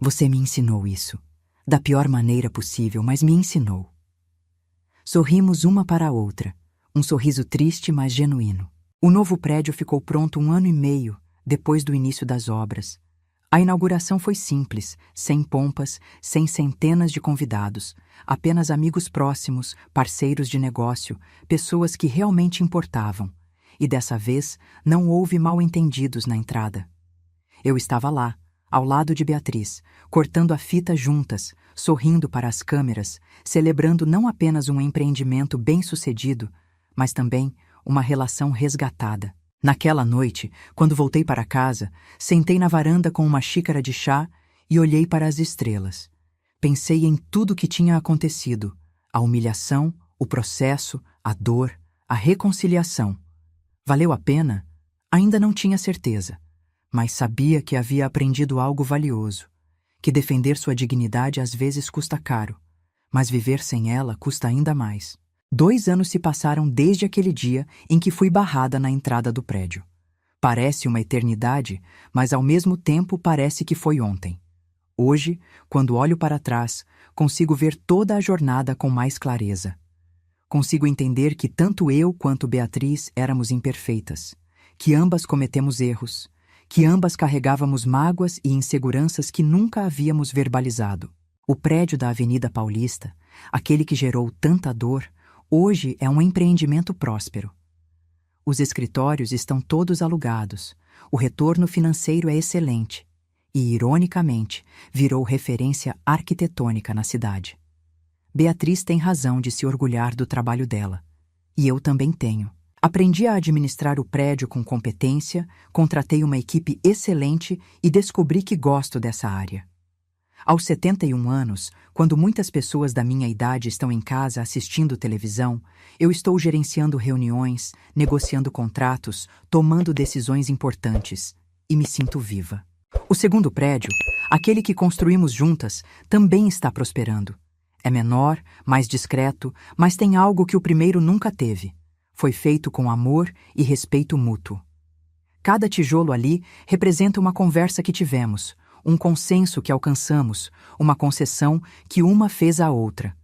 Você me ensinou isso. Da pior maneira possível, mas me ensinou. Sorrimos uma para a outra. Um sorriso triste, mas genuíno. O novo prédio ficou pronto 1 ano e meio, depois do início das obras. A inauguração foi simples, sem pompas, sem centenas de convidados, apenas amigos próximos, parceiros de negócio, pessoas que realmente importavam. E dessa vez, não houve mal-entendidos na entrada. Eu estava lá, ao lado de Beatriz, cortando a fita juntas, sorrindo para as câmeras, celebrando não apenas um empreendimento bem-sucedido, mas também uma relação resgatada. Naquela noite, quando voltei para casa, sentei na varanda com uma xícara de chá e olhei para as estrelas. Pensei em tudo que tinha acontecido, a humilhação, o processo, a dor, a reconciliação. Valeu a pena? Ainda não tinha certeza. Mas sabia que havia aprendido algo valioso, que defender sua dignidade às vezes custa caro, mas viver sem ela custa ainda mais. 2 anos se passaram desde aquele dia em que fui barrada na entrada do prédio. Parece uma eternidade, mas ao mesmo tempo parece que foi ontem. Hoje, quando olho para trás, consigo ver toda a jornada com mais clareza. Consigo entender que tanto eu quanto Beatriz éramos imperfeitas, que ambas cometemos erros, que ambas carregávamos mágoas e inseguranças que nunca havíamos verbalizado. O prédio da Avenida Paulista, aquele que gerou tanta dor, hoje é um empreendimento próspero. Os escritórios estão todos alugados, o retorno financeiro é excelente e, ironicamente, virou referência arquitetônica na cidade. Beatriz tem razão de se orgulhar do trabalho dela. E eu também tenho. Aprendi a administrar o prédio com competência, contratei uma equipe excelente e descobri que gosto dessa área. Aos 71 anos, quando muitas pessoas da minha idade estão em casa assistindo televisão, eu estou gerenciando reuniões, negociando contratos, tomando decisões importantes e me sinto viva. O segundo prédio, aquele que construímos juntas, também está prosperando. É menor, mais discreto, mas tem algo que o primeiro nunca teve. Foi feito com amor e respeito mútuo. Cada tijolo ali representa uma conversa que tivemos, um consenso que alcançamos, uma concessão que uma fez à outra.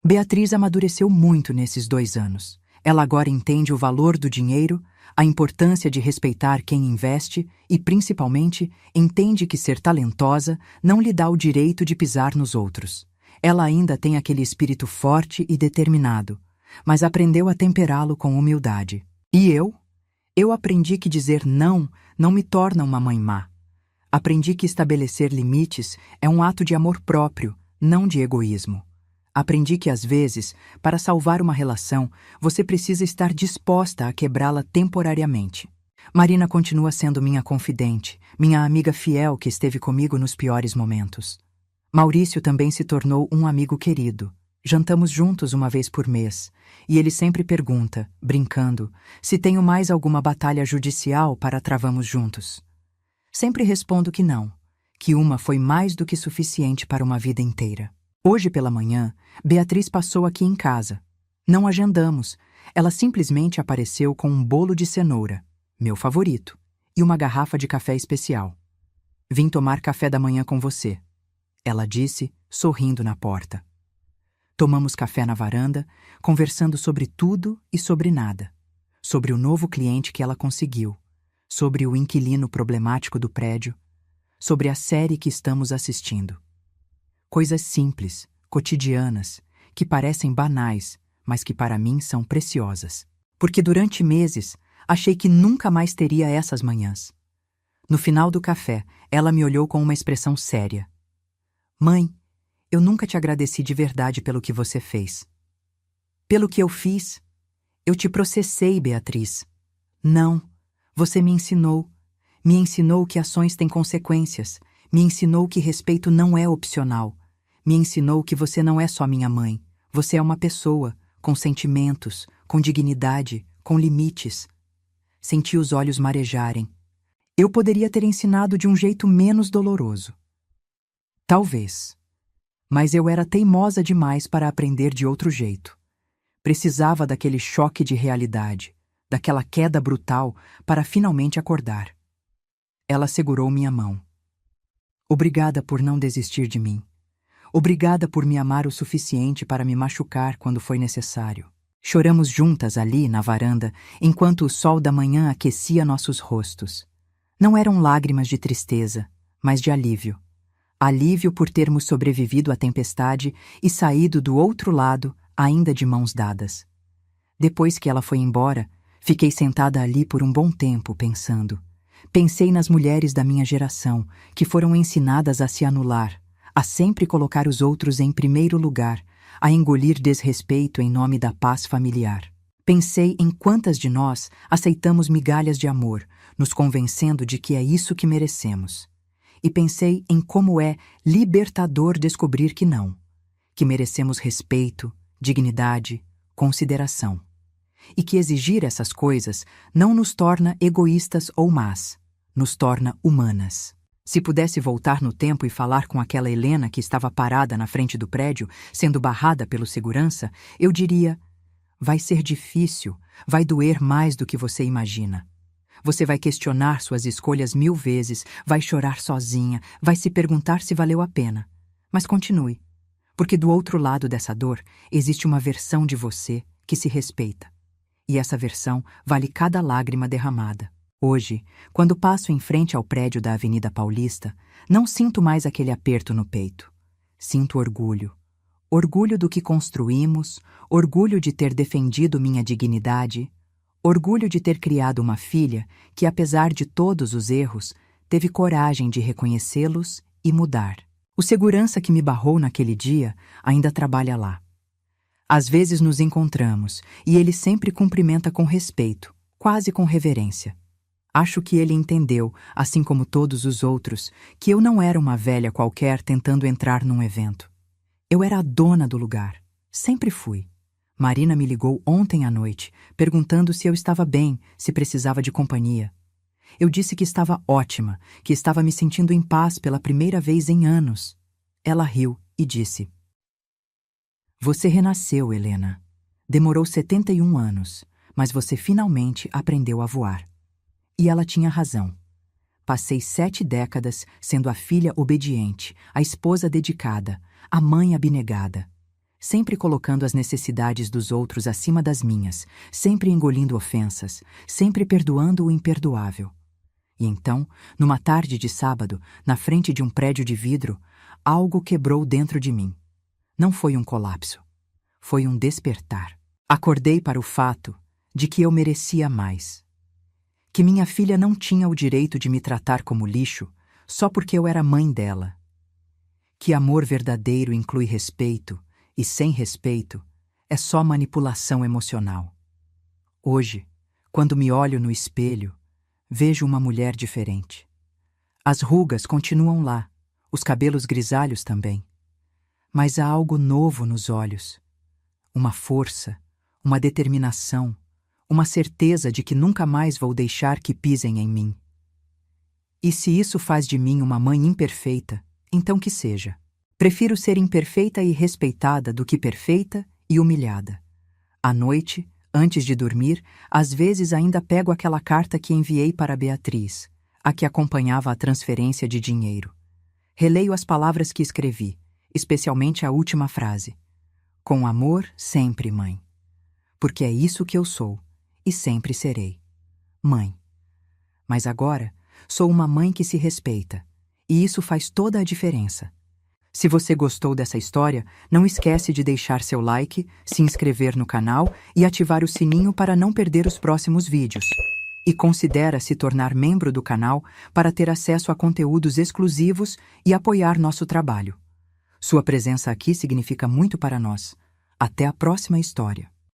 Beatriz amadureceu muito nesses 2 anos. Ela agora entende o valor do dinheiro, a importância de respeitar quem investe e, principalmente, entende que ser talentosa não lhe dá o direito de pisar nos outros. Ela ainda tem aquele espírito forte e determinado, mas aprendeu a temperá-lo com humildade. E eu? Eu aprendi que dizer não me torna uma mãe má. Aprendi que estabelecer limites é um ato de amor próprio, não de egoísmo. Aprendi que, às vezes, para salvar uma relação, você precisa estar disposta a quebrá-la temporariamente. Marina continua sendo minha confidente, minha amiga fiel que esteve comigo nos piores momentos. Maurício também se tornou um amigo querido. Jantamos juntos uma vez por mês, e ele sempre pergunta, brincando, se tenho mais alguma batalha judicial para travamos juntos. Sempre respondo que não, que uma foi mais do que suficiente para uma vida inteira. Hoje pela manhã, Beatriz passou aqui em casa. Não agendamos, ela simplesmente apareceu com um bolo de cenoura, meu favorito, e uma garrafa de café especial. Vim tomar café da manhã com você, ela disse, sorrindo na porta. Tomamos café na varanda, conversando sobre tudo e sobre nada. Sobre o novo cliente que ela conseguiu, sobre o inquilino problemático do prédio, sobre a série que estamos assistindo. Coisas simples, cotidianas, que parecem banais, mas que para mim são preciosas. Porque durante meses, achei que nunca mais teria essas manhãs. No final do café, ela me olhou com uma expressão séria. Mãe, eu nunca te agradeci de verdade pelo que você fez. Pelo que eu fiz? Eu te processei, Beatriz. Não, você me ensinou. Me ensinou que ações têm consequências. Me ensinou que respeito não é opcional. Me ensinou que você não é só minha mãe. Você é uma pessoa, com sentimentos, com dignidade, com limites. Senti os olhos marejarem. Eu poderia ter ensinado de um jeito menos doloroso. Talvez. Mas eu era teimosa demais para aprender de outro jeito. Precisava daquele choque de realidade, daquela queda brutal para finalmente acordar. Ela segurou minha mão. Obrigada por não desistir de mim. Obrigada por me amar o suficiente para me machucar quando foi necessário. Choramos juntas ali na varanda, enquanto o sol da manhã aquecia nossos rostos. Não eram lágrimas de tristeza, mas de alívio. Alívio por termos sobrevivido à tempestade e saído do outro lado, ainda de mãos dadas. Depois que ela foi embora, fiquei sentada ali por um bom tempo, pensando. Pensei nas mulheres da minha geração, que foram ensinadas a se anular, a sempre colocar os outros em primeiro lugar, a engolir desrespeito em nome da paz familiar. Pensei em quantas de nós aceitamos migalhas de amor, nos convencendo de que é isso que merecemos. E pensei em como é libertador descobrir que não, que merecemos respeito, dignidade, consideração. E que exigir essas coisas não nos torna egoístas ou más, nos torna humanas. Se pudesse voltar no tempo e falar com aquela Helena que estava parada na frente do prédio, sendo barrada pelo segurança, eu diria: vai ser difícil, vai doer mais do que você imagina. Você vai questionar suas escolhas 1000 vezes, vai chorar sozinha, vai se perguntar se valeu a pena. Mas continue, porque do outro lado dessa dor existe uma versão de você que se respeita. E essa versão vale cada lágrima derramada. Hoje, quando passo em frente ao prédio da Avenida Paulista, não sinto mais aquele aperto no peito. Sinto orgulho. Orgulho do que construímos, orgulho de ter defendido minha dignidade, orgulho de ter criado uma filha que, apesar de todos os erros, teve coragem de reconhecê-los e mudar. O segurança que me barrou naquele dia ainda trabalha lá. Às vezes nos encontramos e ele sempre cumprimenta com respeito, quase com reverência. Acho que ele entendeu, assim como todos os outros, que eu não era uma velha qualquer tentando entrar num evento. Eu era a dona do lugar. Sempre fui. Marina me ligou ontem à noite, perguntando se eu estava bem, se precisava de companhia. Eu disse que estava ótima, que estava me sentindo em paz pela primeira vez em anos. Ela riu e disse: "Você renasceu, Helena. Demorou 71 anos, mas você finalmente aprendeu a voar." E ela tinha razão. Passei 7 décadas sendo a filha obediente, a esposa dedicada, a mãe abnegada. Sempre colocando as necessidades dos outros acima das minhas, sempre engolindo ofensas, sempre perdoando o imperdoável. E então, numa tarde de sábado, na frente de um prédio de vidro, algo quebrou dentro de mim. Não foi um colapso. Foi um despertar. Acordei para o fato de que eu merecia mais. Que minha filha não tinha o direito de me tratar como lixo só porque eu era mãe dela. Que amor verdadeiro inclui respeito, e sem respeito é só manipulação emocional. Hoje, quando me olho no espelho, vejo uma mulher diferente. As rugas continuam lá, os cabelos grisalhos também. Mas há algo novo nos olhos. Uma força, uma determinação, uma certeza de que nunca mais vou deixar que pisem em mim. E se isso faz de mim uma mãe imperfeita, então que seja. Prefiro ser imperfeita e respeitada do que perfeita e humilhada. À noite, antes de dormir, às vezes ainda pego aquela carta que enviei para Beatriz, a que acompanhava a transferência de dinheiro. Releio as palavras que escrevi, especialmente a última frase. Com amor, sempre, mãe. Porque é isso que eu sou. E sempre serei. Mãe. Mas agora, sou uma mãe que se respeita, e isso faz toda a diferença. Se você gostou dessa história, não esquece de deixar seu like, se inscrever no canal e ativar o sininho para não perder os próximos vídeos. E considera se tornar membro do canal para ter acesso a conteúdos exclusivos e apoiar nosso trabalho. Sua presença aqui significa muito para nós. Até a próxima história.